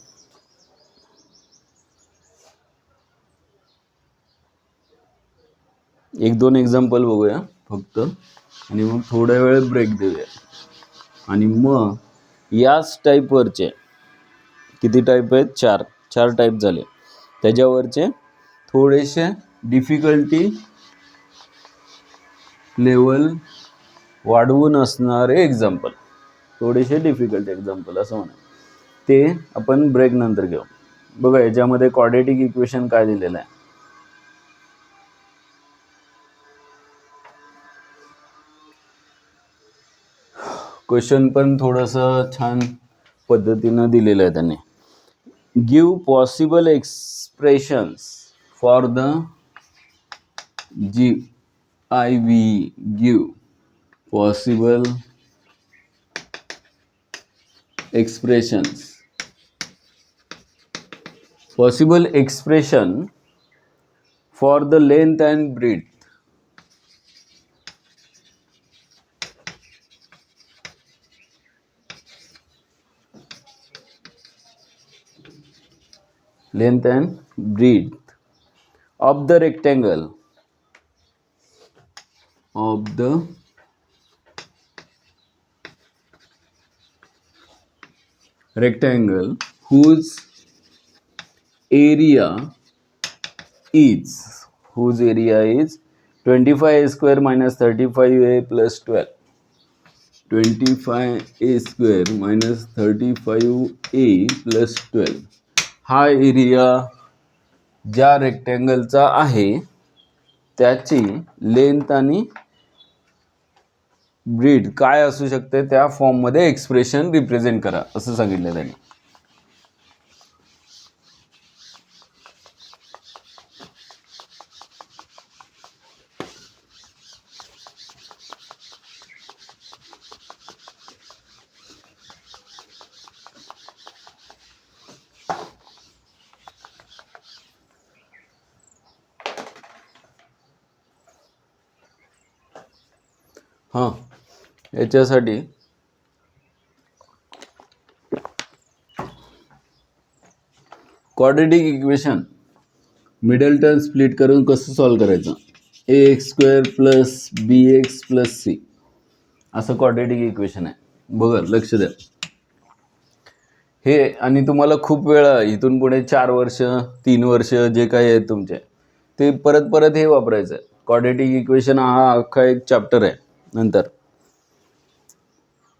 एक दोन एक्झाम्पल बघूया फक्त आणि मग थोड्या वेळ ब्रेक देऊया आणि मग याच टाईपवरचे किती टाईप आहेत चार टाईप झाले त्याच्यावरचे थोडेसे डिफिकल्टी लेवल वाढवून असणारे एक्झाम्पल थोडेसे डिफिकल्ट एक्झाम्पल असं म्हणा ते आपण ब्रेक नंतर घेऊ. बघा याच्यामध्ये क्वाड्रॅटिक इक्वेशन काय दिलेलं आहे. क्वेश्चन पण थोडंसं छान पद्धतीनं दिलेलं आहे त्यांनी. Give possible expressions for the give possible expression for the length and breadth of the rectangle whose area is 25a square minus 35a plus 12. 25a square minus 35a plus 12 हा एरिया ज्या रेक्टँगलचा आहे त्याची लेंथ आणि breed काय असू शकते त्या फॉर्ममध्ये एक्सप्रेशन रिप्रेझेंट करा असं सांगितलेलं आहे. हां याच्यासाठी quadratic equation middle term split करून कसं सॉल्व करायचं, ax² plus bx plus c असं क्वाड्रेटिक इक्वेशन आहे. बघा लक्ष द्या हे, आणि तुम्हाला खूप वेळा इथून पुढे 4 वर्ष 3 वर्ष जे काही आहेत तुमचे ते परत परत हे वापरायचं आहे. क्वाड्रेटिक इक्वेशन हा अख्खा एक चॅप्टर आहे, नंतर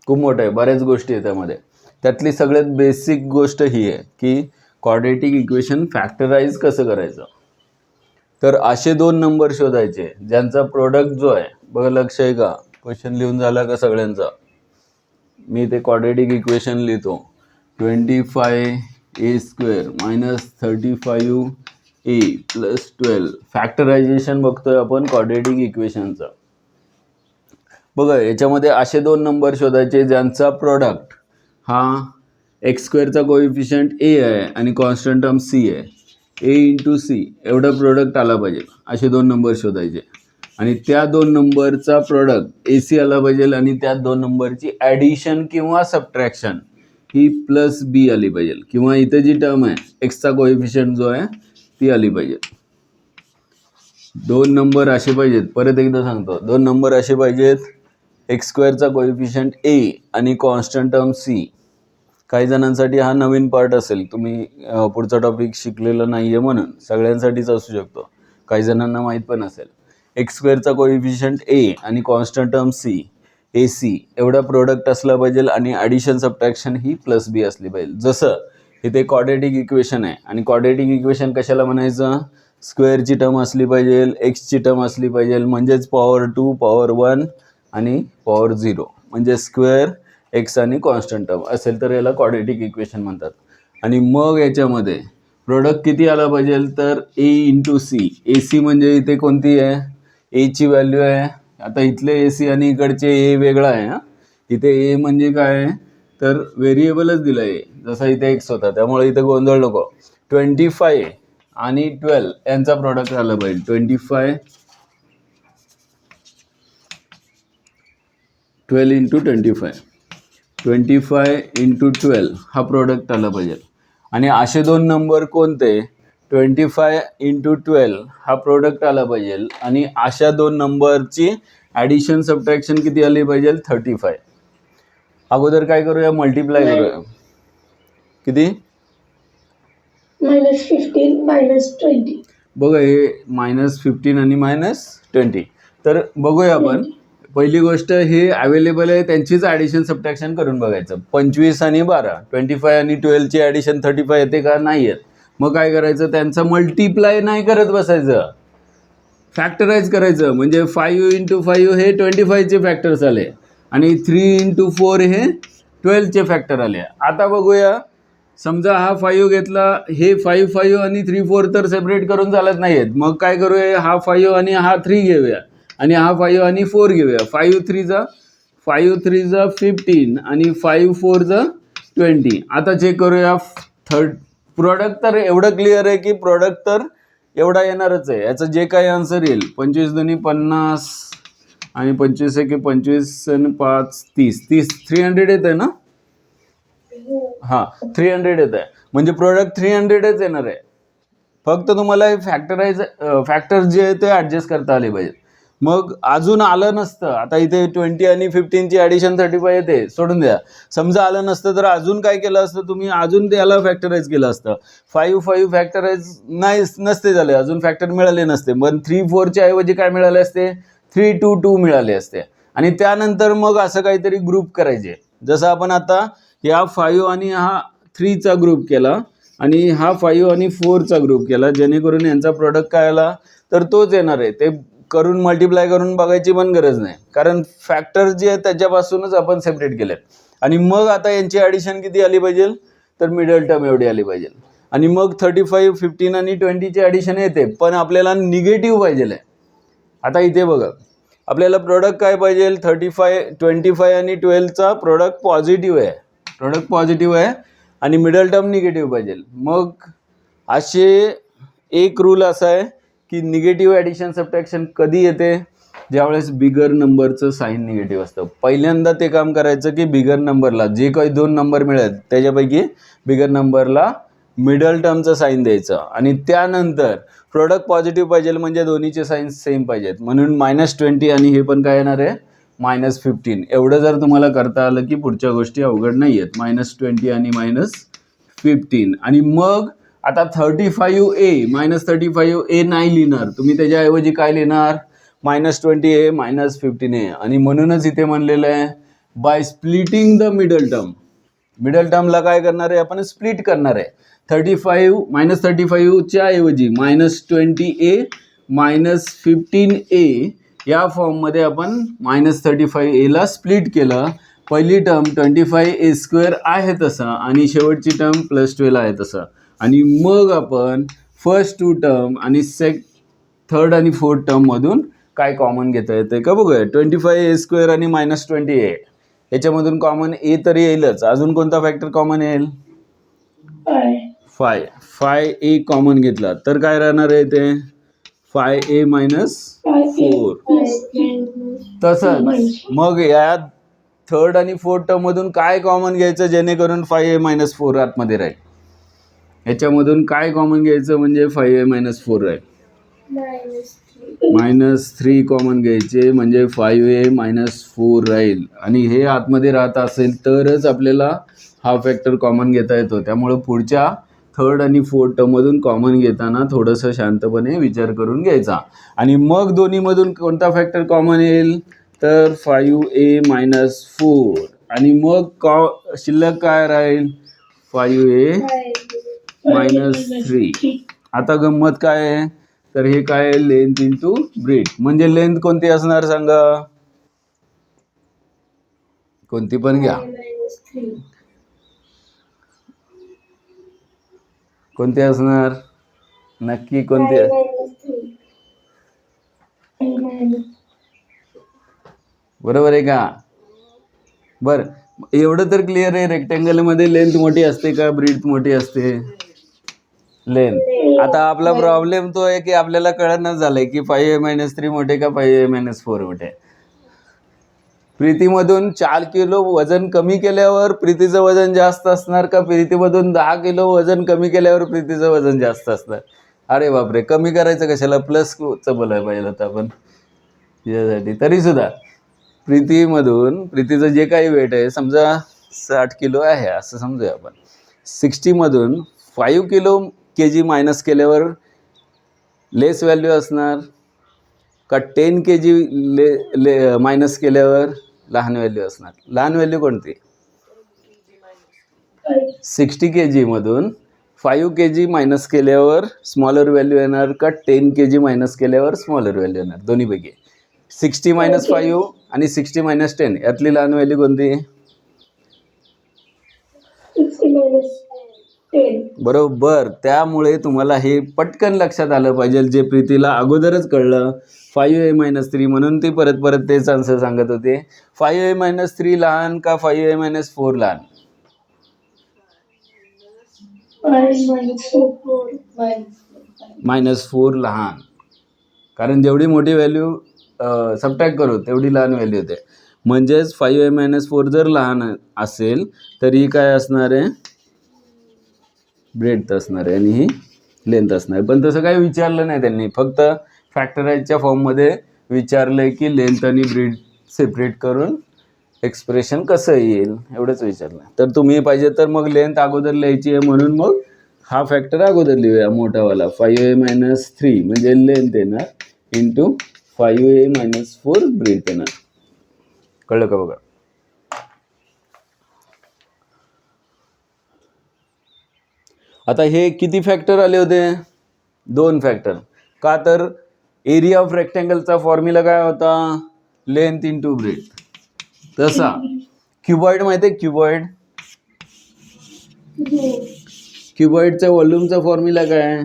खूप मोठं आहे, बऱ्याच गोष्टी आहेत त्यामध्ये. त्यातली सगळ्यात बेसिक गोष्ट ही आहे की क्वाड्रेटिक इक्वेशन फॅक्टराइज कसं करायचं. तर असे 2 नंबर शोधायचे ज्यांचा प्रोडक्ट जो आहे, बघा लक्ष आहे का, क्वेश्चन लिहून झाला का सगळ्यांचा. मी ते क्वाड्रेटिक इक्वेशन लिहितो, 25a² minus 35a plus 12. Factorisation बघतोय आपण क्वाड्रेटिक इक्वेशनचं. बघा याच्यामध्ये असे 2 नंबर शोधायचे ज्यांचा प्रोडक्ट हा x² कोएफिशियंट a आहे आणि कॉन्स्टंट टर्म c आहे. a इंटू c एवढा प्रोडक्ट आला पाहिजे. असे 2 नंबर शोधायचे आणि त्या 2 नंबरचा प्रोडक्ट ac आला पाहिजे आणि त्या 2 नंबरची ॲडिशन किंवा सबट्रॅक्शन ही प्लस b आली पाहिजे, किंवा इथे जी टर्म आहे एक्सचा कोएफिशियंट जो आहे ती आली पाहिजे. 2 नंबर असे पाहिजेत, परत एकदा सांगतो, 2 नंबर असे पाहिजेत, x² कोएफिशियंट a आणि कॉन्स्टंट टर्म c. काही जणांसाठी हा नवीन पार्ट असेल, तुम्ही पुढचा टॉपिक शिकलेला नाही आहे म्हणून, सगळ्यांसाठीच असू शकतो, काही जणांना माहीत पण असेल. x² कोएफिशियंट a आणि कॉन्स्टंट टर्म c ac एवढा प्रोडक्ट असला पाहिजे आणि ॲडिशन सबट्रॅक्शन ही प्लस b असली पाहिजे. जसं इथे क्वाड्रेटिक इक्वेशन आहे आणि क्वाड्रेटिक इक्वेशन कशाला म्हणायचं, स्क्वेअरची टर्म असली पाहिजे, एक्सची टर्म असली पाहिजे, म्हणजेच पॉवर 2 पॉवर 1 आणि पॉवर 0, म्हणजे स्क्वेअर एक्स आणि कॉन्स्टंट टर्म असेल तर याला क्वाड्रेटिक इक्वेशन म्हणतात. आणि मग याच्यामध्ये प्रोडक्ट किती आला पाहिजे, तर a into c. A c म्हणजे इथे कोणती आहे, एची व्हॅल्यू आहे. आता इथले ए सी आणि इकडचे ए वेगळा आहे. इथे ए म्हणजे काय आहे, तर व्हेरिएबलच दिलं आहे, जसा इथे एक्स होता, त्यामुळे इथे गोंधळ नको. 25 आणि 12 यांचा प्रोडक्ट आला पाहिजे. 12 इंटू 25 इंटू 12 हा प्रोडक्ट आला पाहिजे. आणि असे 2 नंबर कोणते, 25 इंटू 12 हा प्रोडक्ट आला पाहिजे आणि अशा 2 नंबरची ॲडिशन सबट्रॅक्शन किती आली पाहिजे, 35. अगोदर काय करूया, मल्टिप्लाय करूया. किती, -15 -20. बघा हे -15 आणि -20. तर बघूया आपण. पहिली गोष्ट हे अवेलेबल आहे त्यांचीच ॲडिशन सबट्रॅक्शन करून बघायचं. 25 आणि 12, 25 आणि 12ची ॲडिशन 35 येते का, नाही येत. मग काय करायचं, त्यांचं मल्टिप्लाय नाही करत बसायचं, फॅक्टराइज करायचं. म्हणजे 5 इंटू 5 हे 25चे फॅक्टर्स आले आणि 3 इंटू 4 हे 12चे फॅक्टर आले. आता बघूया, समजा हा 5 घेतला, हे 5 आणि 3 4 तर सेपरेट करून चालत नाही आहेत. मग काय करूया, हा 5 आणि हा 3 घेऊया आणि हा 5 आणि 4 घेऊया. 5 3 जा 15 आणि 5 4 जा 20. आता चेक करूया, प्रोडक्ट तर एवढं क्लिअर आहे की प्रोडक्ट तर एवढा येणारच आहे. याचं जे काही आन्सर येईल, 25 दुनी 50 आणि 25 1 25 आणि 5 30, 300 येत आहे ना. हां 300 येत आहे, म्हणजे प्रोडक्ट 300च येणार आहे. फक्त तुम्हाला हे फॅक्टर जे आहे ते ॲडजस्ट करता आले पाहिजे. मग अजून आलं नसतं, आता इथे 20 आणि 15ची ॲडिशन 35 येते, सोडून द्या. समजा आलं नसतं तर अजून काय केलं असतं तुम्ही, अजून त्याला फॅक्टराइज केलं असतं. 5 फॅक्टराइज नसते झाले, अजून फॅक्टर मिळाले नसते. पण 3 4च्या ऐवजी काय मिळाले असते, 3 2 2 मिळाले असते. आणि त्यानंतर मग असं काहीतरी ग्रुप करायचे, जसं आपण आता या 5 आणि हा 3चा ग्रुप केला आणि हा 5 आणि 4चा ग्रुप केला, जेणेकरून यांचा प्रोडक्ट काय आला तर तोच येणार आहे. ते करून मल्टिप्लाय करून बघायची पण गरज नाही, कारण फॅक्टर जे आहे त्याच्यापासूनच आपण सेपरेट केले. आणि मग आता यांची ॲडिशन किती आली पाहिजे, तर मिडल टर्म एवढी आली पाहिजे. आणि मग 35 15 आणि 20ची ॲडिशन येते, पण आपल्याला निगेटिव्ह पाहिजे आहे. आता इथे बघा, आपल्याला प्रोडक्ट काय पाहिजे, 25 आणि 12चा प्रोडक्ट पॉझिटिव्ह आहे आणि मिडल टर्म निगेटिव्ह पाहिजे. मग असे एक रूल असा आहे की निगेटिव्ह ॲडिशन सबट्रॅक्शन कधी येते, ज्यावेळेस बिगर नंबरचं साईन निगेटिव्ह असतं. पहिल्यांदा ते काम करायचं की बिगर नंबरला जे काही 2 नंबर मिळेल त्याच्यापैकी बिगर नंबरला मिडल टर्मचं साईन द्यायचं आणि त्यानंतर प्रोडक्ट पॉझिटिव्ह पाहिजे म्हणजे दोन्हीचे साईन सेम पाहिजेत. म्हणून -20 आणि हे पण काय येणार आहे -15. एवढं जर तुम्हाला करता आलं की पुढच्या गोष्टी अवघड नाही आहेत. -20 आणि -15 आणि मग आता 35A -35A नाही लिहिणार तुम्ही, त्याच्याऐवजी काय लिहिणार -20A -15A. आणि म्हणूनच इथे म्हणलेलं आहे by splitting the middle term. Middle टर्मला काय करणार आहे आपण स्प्लिट करणार आहे. 35च्या ऐवजी -20A -15A या फॉर्ममध्ये आपण -35A ला स्प्लिट केलं. पहिली टर्म 25A² आहे तसं आणि शेवटची टर्म +12 आहे तसं. आणि मग आपण फर्स्ट 2 टर्म आणि थर्ड आणि फोर्थ टर्ममधून काय कॉमन घेता येते का बघूया. 25A² आणि -20A याच्यामधून कॉमन A तरी येईलच. अजून कोणता फॅक्टर कॉमन येईल 5A कॉमन घेतला तर काय राहणार आहे ते 5A -4. तसंच मग या थर्ड आणि फोर्थ टर्म मधून काय कॉमन घ्यायचं जेणेकरून 5A -4 आतमध्ये राहील. ह्याच्यामधून काय कॉमन घ्यायचं म्हणजे 5A -4 राहील. -3 कॉमन घ्यायचे म्हणजे 5A -4 राहील. आणि हे आतमध्ये राहत असेल तरच आपल्याला हा फॅक्टर कॉमन घेता येतो. त्यामुळं पुढच्या थर्ड आणि फोर्थ टर्ममधून कॉमन घेताना थोडंसं शांतपणे विचार करून घ्यायचा. आणि मग दोन्हीमधून कोणता फॅक्टर कॉमन येईल तर 5A -4 आणि मग शिल्लक काय राहील 5A -3. आता गंमत काय आहे तर हे काय आहे लेंथ इंटू ब्रीथ. म्हणजे लेंथ कोणती असणार सांगा, कोणती पण घ्या. कोणती असणार नक्की कोणती बरोबर आहे का. बर एवढं तर क्लिअर आहे रेक्टँगल मध्ये लेंथ मोठी असते का ब्रीथ मोठी असते लेंथ. आता आपला प्रॉब्लेम तो आहे की आपल्याला कळणच झालंय की 5A -3 मोठे का 5A -4 मोठे. प्रीतीमधून 4 किलो वजन कमी केल्यावर प्रीतीचं वजन जास्त असणार का प्रीतीमधून 10 किलो वजन कमी केल्यावर प्रीतीचं वजन जास्त असणार. अरे बापरे कमी करायचं कशाला प्लसचं बोलायला पाहिजे होतं आपण यासाठी. तरी सुद्धा प्रीतीमधून प्रीतीचं जे काही वेट आहे समजा 60 किलो आहे असं समजूया आपण. 60 मधून 5 kg मायनस केल्यावर लेस व्हॅल्यू असणार का 10 kg मायनस केल्यावर लहान व्हॅल्यू असणार. लहान व्हॅल्यू कोणती 60 kg मधून 5 kg मायनस केल्यावर स्मॉलर व्हॅल्यू येणार का 10 kg मायनस केल्यावर स्मॉलर व्हॅल्यू येणार. दोन्हीपैकी 60 - 5 आणि 60 - 10 यातली लहान व्हॅल्यू कोणती 60 - 10. बरोबर. त्यामुळे तुम्हाला हे पटकन लक्षात आलं पाहिजे जे प्रीतीला अगोदरच कळलं 5A -3 म्हणून ती परत तेच आन्सर सांगत होते. 5A -3 लहान का 5A -4 लहान. -4 लहान. कारण जेवढी मोठी व्हॅल्यू सबट्रॅक्ट करू तेवढी लहान व्हॅल्यू होते. म्हणजेच 5A -4 जर लहान असेल तर ही काय असणार आहे ब्रेथ असणार आहे आणि ही लेंथ असणार आहे. पण तसं काही विचारलं नाही त्यांनी, फक्त फॅक्टराईजच्या फॉर्ममध्ये विचारलंय की लेंथ आणि ब्रेथ सेपरेट करून एक्सप्रेशन कसं येईल एवढंच विचारलं. तर तुम्ही पाहिजे तर मग लेंथ अगोदर लिहायची आहे म्हणून मग हा फॅक्टर अगोदर लिहूया मोठावाला 5A -3 म्हणजे लेंथ येणार इंटू 5A -4 ब्रेथ येणार. कळलं का बघा. आता हे किती फॅक्टर आले होते 2 फॅक्टर. का तर एरिया ऑफ रेक्टँगलचा फॉर्म्युला काय होता लेंथ इंटू ब्रेथ. तसा क्युबॉइड माहिती आहे क्युबॉइड क्युबॉइडच्या व्हॉल्यूमचा फॉर्म्युला काय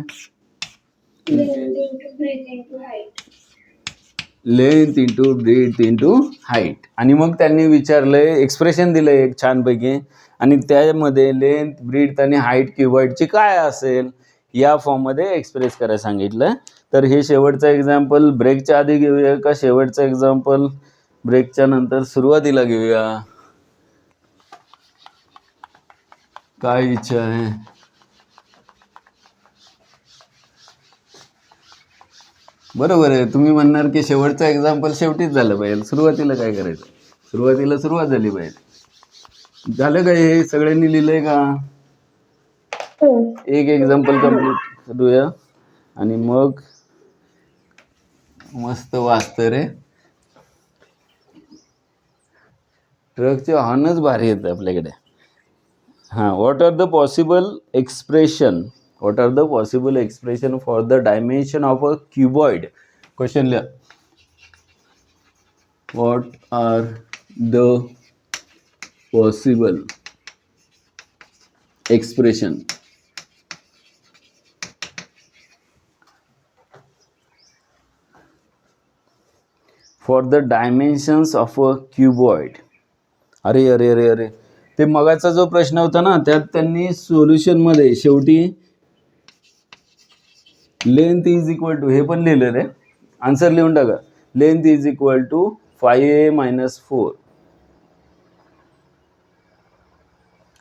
length into breadth into height. आणि मग त्यांनी विचारलंय एक्सप्रेशन दिलंय एक छानपैकी आणि त्यामध्ये लेंथ ब्रीथ आणि हाईट क्युबॉइडची काय असेल या फॉर्ममध्ये एक्सप्रेस करायला सांगितलं. तर हे शेवटचं एक्झाम्पल ब्रेकच्या आधी घेऊया का शेवटचं एक्झाम्पल ब्रेकच्या नंतर सुरुवातीला घेऊया? काय इच्छा आहे? बरोबर आहे, तुम्ही म्हणणार की शेवटचं एक्झाम्पल शेवटीच झालं पाहिजे, सुरुवातीला काय करायचं? सुरुवातीला सुरुवात झाली पाहिजे. झालं का हे सगळ्यांनी लिहिलंय का? हो. एक एक्झाम्पल कम्प्लीट करूया आणि मग मस्त वाचतं रे. ट्रकचे हॉर्नच भारी येतं आपल्याकडे. हां, what are the possible expression for the dimension of a cuboid? Question लिहा. What are the possible expression for the dimensions of a cuboid? अरे अरे अरे अरे, ते मगाचा जो प्रश्न होता ना, त्यात त्यांनी सोल्युशनमध्ये शेवटी लेंथ इज इक्वल टू हे पण लिहिलं रे. आन्सर लिहून टाका. Length is equal to 5a-4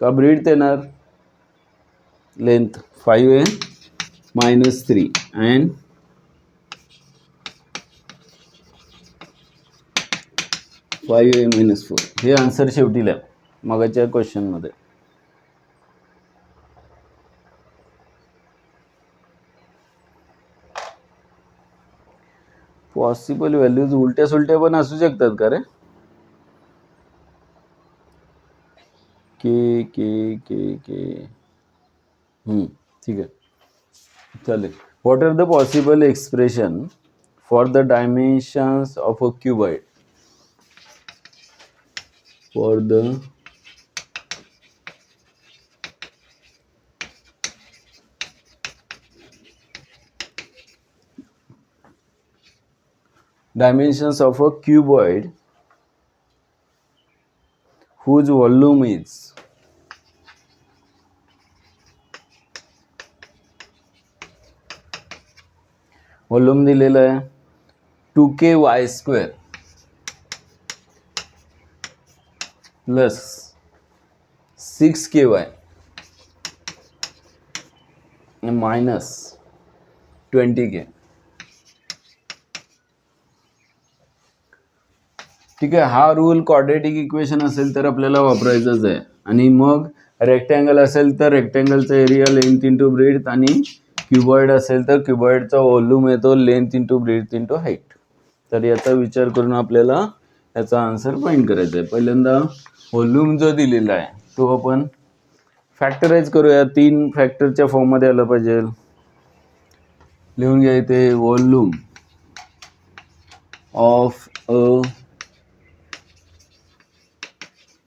का ब्रीड येणार? लेंथ 5a-3 अँड 5a-4 हे आन्सर शेवटी लिहा मगाच्या क्वेश्चनमध्ये. पॉसिबल व्हॅल्यूज उलट्या सुलट्या पण असू शकतात का रे? के के के के ठीक आहे, चालेल. What are the possible expression for the dimensions of a cuboid? For the dimensions of a cuboid whose volume is volume दिलेला आहे 2ky² plus 6ky minus 20k. ठीक आहे, हा रूल क्वाड्रेटिक इक्वेशन असेल तर आपल्याला वापरायचंच आहे. आणि मग रेक्टँगल असेल तर रेक्टँगलचा एरिया लेंथ इंटू ब्रेड्थ, आणि क्युबॉइड असेल तर क्युबॉइडचा व्हॉल्यूम येतो length into breadth into height. तर याचा विचार करून आपल्याला याचा आन्सर फाइंड करायचा आहे. पहिल्यांदा व्हॉल्यूम जो दिलेला आहे तो आपण फॅक्टराइज करूया. 3 फॅक्टरच्या फॉर्ममध्ये आलं पाहिजे. लिहून घ्या इथे, volume of a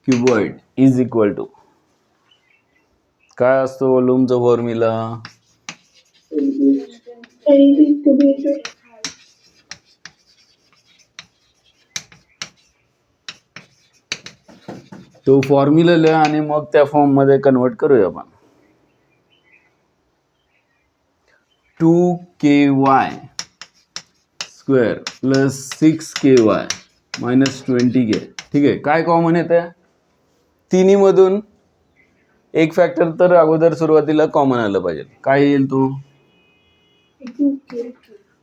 cuboid is equal to काय असतो व्हॉल्यूमचा फॉर्म्युला? तो फॉर्म्युला लिहा आणि मग त्या फॉर्म मध्ये कन्वर्ट करूया आपण. 2ky² plus 6ky minus 20k. ठीक आहे, काय कॉमन येतं? तिन्ही मधून एक फॅक्टर तर अगोदर सुरुवातीला कॉमन आलं पाहिजे. काय येईल तो?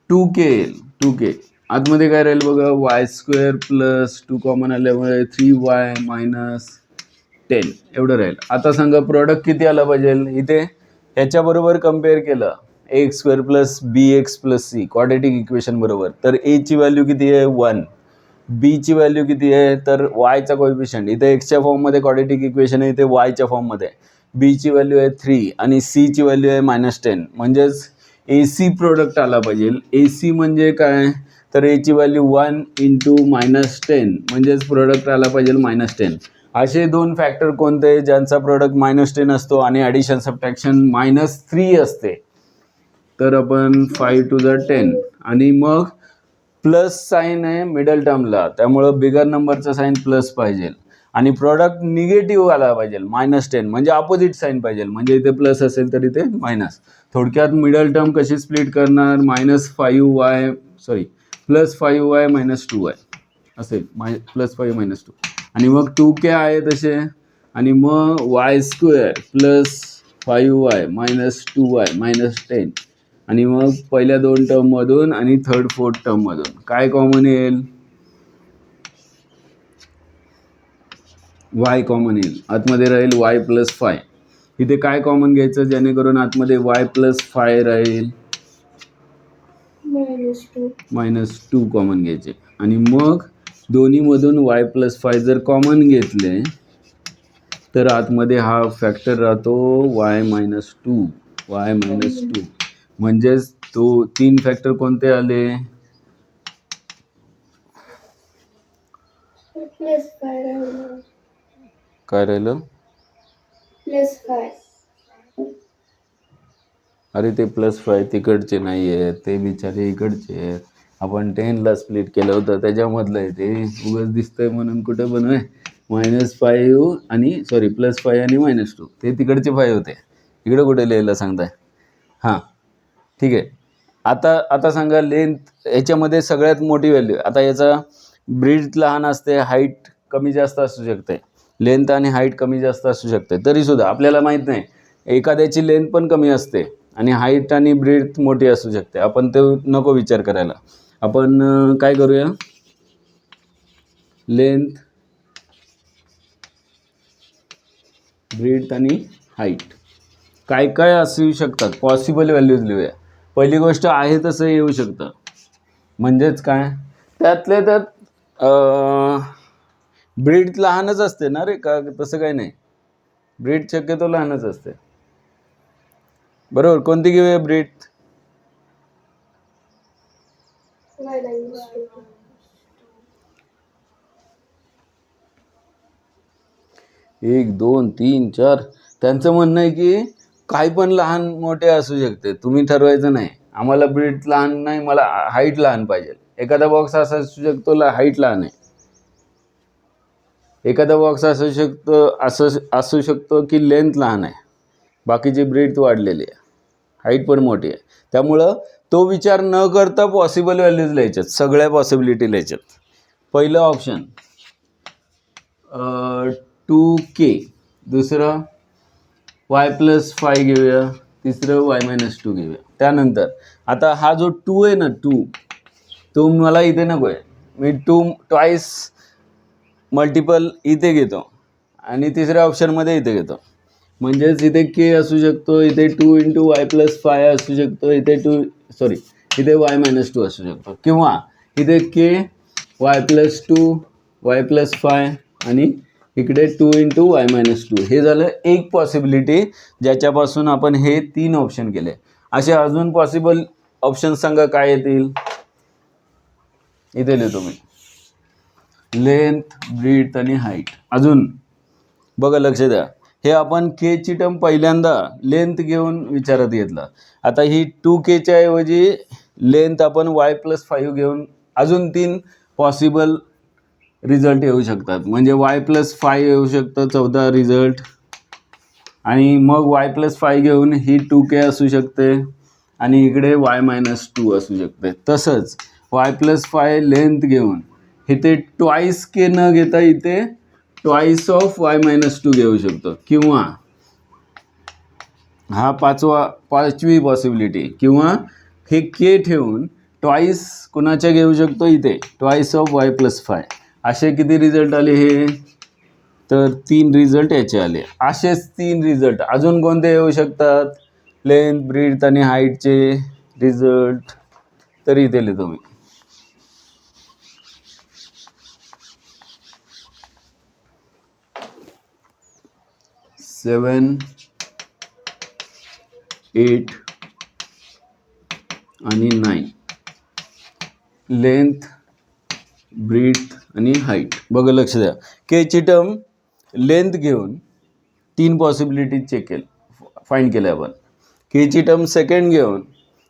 2k येईल. 2k आतमध्ये काय राहील बघा, y² प्लस 2 कॉमन आल्यामुळे 3y मायनस 10 एवढं राहील. आता सांगा प्रोडक्ट किती आला पाहिजे इथे? ह्याच्याबरोबर कम्पेअर केलं ax² plus bx plus c quadratic equation बरोबर, तर a ची व्हॅल्यू किती आहे? 1. b ची व्हॅल्यू किती आहे? तर y चा कोएफिशियंट इथे x च्या फॉर्ममध्ये क्वाड्रेटिक इक्वेशन आहे, इथे y च्या फॉर्ममध्ये. b ची व्हॅल्यू आहे 3 आणि c ची व्हॅल्यू आहे -10. म्हणजेच AC प्रोडक्ट आला पाहिजे. AC म्हणजे काय? तर a ची व्हॅल्यू 1 इंटू -10 म्हणजेच प्रोडक्ट आला पाहिजे -10. असे 2 फॅक्टर कोणते ज्यांचा प्रोडक्ट -10 असतो आणि ॲडिशन सबट्रॅक्शन -3 असते? तर आपण 5 to the 10 आणि मग प्लस साईन आहे मिडल टर्मला, त्यामुळं बिगर नंबरचा साईन प्लस पाहिजे. आणि प्रॉडक्ट निगेटिव्ह आला पाहिजे -10 म्हणजे अपोजिट साईन पाहिजे, म्हणजे इथे प्लस असेल तर इथे मायनस. थोडक्यात मिडल टर्म कशी स्प्लिट करणार, -5y +5y -2y असेल, +5 -2 आणि मग 2k आहे तसे, आणि मग y² + 5y -2y -10 आणि मग पहिल्या 2 टर्ममधून आणि थर्ड फोर्थ टर्ममधून काय कॉमन येईल, y कॉमन येईल. आतमध्ये राहील y + 5. इथे काय कॉमन घ्यायचं जेणेकरून आतमध्ये y + 5 राहील, -2 कॉमन घ्यायचे. आणि मग दोन्हीमधून y + 5 जर कॉमन घेतले तर आतमध्ये हा फॅक्टर राहतो y -2 म्हणजेच तो 3 फॅक्टर कोणते आले, +5 काय राहिलं, +5. अरे ते +5 तिकडचे नाही आहेत, ते बिचारे इकडचे आहेत. आपण 10ला स्प्लिट केलं होतं त्याच्यामधलं आहे ते, उगाच दिसतंय म्हणून कुठं पण आहे. -5 आणि +5 आणि -2 ते तिकडचे 5 होते, इकडं कुठे लिहायला सांगताय. हां ठीक आहे. आता सांगा लेंथ याच्यामध्ये सगळ्यात मोठी व्हॅल्यू, आता याचा ब्रीथ लहान असते, हाईट कमी जास्त असू शकते, लेंथ आणि हाईट कमी जास्त असू शकते, तरीसुद्धा आपल्याला माहीत नाही, एखाद्याची लेंथ पण कमी असते आणि हाईट आणि ब्रीथ मोठी असू शकते. आपण ते नको विचार करायला. आपण काय करूया, लेंथ, ब्रीथ आणि हाईट काय काय असू शकतात पॉसिबल व्हॅल्यूज लिहूया. पहिली गोष्ट आहे तसं येऊ शकतं, म्हणजेच काय, त्यातल्या त्यात ब्रीथ लहानच असते ना रे, का तसं काही नाही, ब्रीथ शक्यतो लहानच असते. बरोबर, कोणती घेऊया ब्रीथ, एक 2 3 4. त्यांचं म्हणणं आहे की काही पण लहान मोठे असू शकते, तुम्ही ठरवायचं नाही. आम्हाला ब्रीथ लहान नाही, मला हाईट लहान पाहिजे. एखादा बॉक्स असा असू शकतो हाईट लहान आहे, एखादा बॉक्स असू शकतो की लेंथ लहान आहे, बाकीची ब्रीथ वाढलेली आहे, हाईट पण मोठी आहे. त्यामुळं तो विचार न करता पॉसिबल व्हॅल्यूज लिहायच्यात, सगळ्या पॉसिबिलिटी लिहायच्यात. पहिलं ऑप्शन 2k, दुसरं y + 5 घेऊया, तिसरं y -2 घेऊया. त्यानंतर आता हा जो 2 आहे ना, 2 तो मला इथे नको आहे, मी 2 ट्वाईस मल्टिपल इथे घेतो आणि तिसऱ्या ऑप्शनमध्ये इथे घेतो. म्हणजेच इथे k असू शकतो, इथे 2 × y + 5 असू शकतो, इथे इथे y -2 असू शकतो, किंवा इथे k y + 2 y + 5 आणि इकडे 2 × y -2. हे झालं एक पॉसिबिलिटी, ज्याच्यापासून आपण हे 3 ऑप्शन केले. असे अजून पॉसिबल ऑप्शन सांगा काय येतील. इथे लिहितो मी, लेंथ, ब्रीथ आणि हाईट. अजून बघा, लक्ष द्या, हे आपण k ची टर्म पहिल्यांदा लेंथ घेऊन विचारात घेतलं. आता ही 2kच्या ऐवजी लेंथ आपण y + 5 घेऊन अजून 3 पॉसिबल रिझल्ट येऊ शकतात. म्हणजे y + 5 येऊ शकतं 14 रिझल्ट, आणि मग y + 5 घेऊन ही 2k असू शकते आणि इकडे y -2 असू शकते. तसंच y + 5 लेंथ घेऊन इथे ट्वाईस k न घेता इथे ट्वाईस ऑफ y -2 घेऊ शकतो, किंवा हा पाचवी पॉसिबिलिटी, किंवा हे k ठेवून ट्वाईस कुणाच्या घेऊ शकतो, इथे ट्वाईस ऑफ y + 5. असे किती रिझल्ट आले हे, तर 3 रिझल्ट याचे आले. असेच 3 रिझल्ट अजून कोणते येऊ शकतात, लेंथ, ब्रीथ आणि हाईटचे रिझल्ट, तरी इथे लिहितो मी. सेवन, 8 आणि 9, लेंथ, ब्रीथ आणि हाईट. बघा, लक्ष द्या, k ची टर्म लेंथ घेऊन 3 पॉसिबिलिटी फाइंड केल्या आपण. k ची टर्म सेकंड घेऊन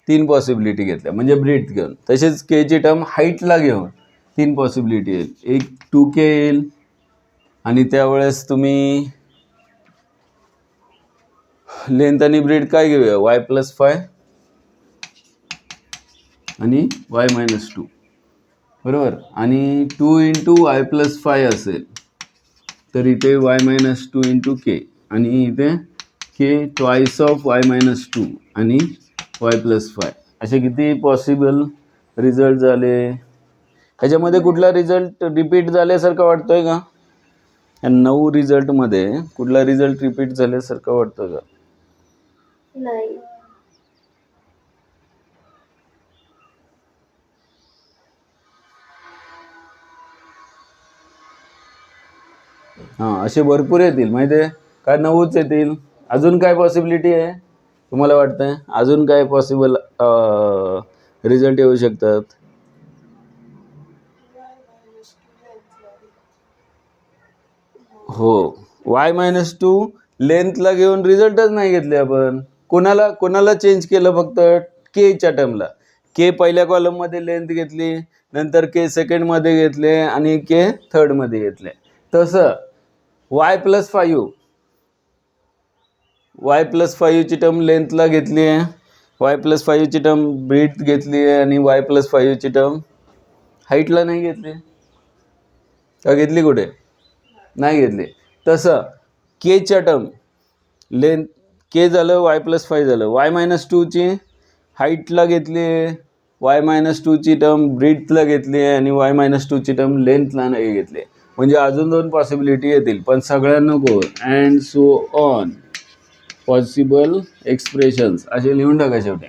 3 पॉसिबिलिटी घेतल्या, म्हणजे ब्रीथ घेऊन. तसेच k ची टर्म हाईटला घेऊन 3 पॉसिबिलिटी येईल. एक 2k येईल आणि त्यावेळेस तुम्ही लेंथ आणि ब्रीड काय घेऊया, y+5 आणि y-2 बरोबर. आणि 2 × y+5 असेल तर इथे y-2 × k आणि इथे k ट्वाइस ऑफ y-2 आणि y+5 असे किती पॉसिबल रिझल्ट झाले. ह्याच्यामध्ये कुठला रिझल्ट रिपीट झाल्यासारखं वाटतोय का? या 9 रिझल्टमध्ये कुठला रिझल्ट रिपीट झाल्यासारखं वाटतं का? नाही. हां, असे भरपूर येतील माहिती आहे काय, 9च येतील. अजून काय पॉसिबिलिटी आहे तुम्हाला वाटतंय? अजून काय पॉसिबल रिझल्ट येऊ शकतात? हो, y-2 लेंथला घेऊन रिझल्टच नाही घेतले आपण. कोणाला चेंज केलं, फक्त केच्या टर्मला. के पहिल्या कॉलममध्ये लेंथ घेतली, नंतर के सेकंडमध्ये घेतले आणि के थर्डमध्ये घेतले. तसं y+5 ची टर्म लेंथला घेतली आहे, y+5 ची टर्म ब्रीथ घेतली आहे आणि y+5 ची टर्म हाईटला नाही घेतली का? घेतली कुठे? नाही घेतली. तसं केच्या टर्म लेंथ के झालं, y+5 झालं, y-2 ची हाईटला घेतली आहे, y-2 ची टर्म ब्रीथला घेतली आहे आणि y-2 ची टर्म लेंथला नाही घेतली. म्हणजे अजून 2 पॉसिबिलिटी येतील, पण सगळ्यांना नको. And so on possible expressions असे लिहून टाका शेवटी.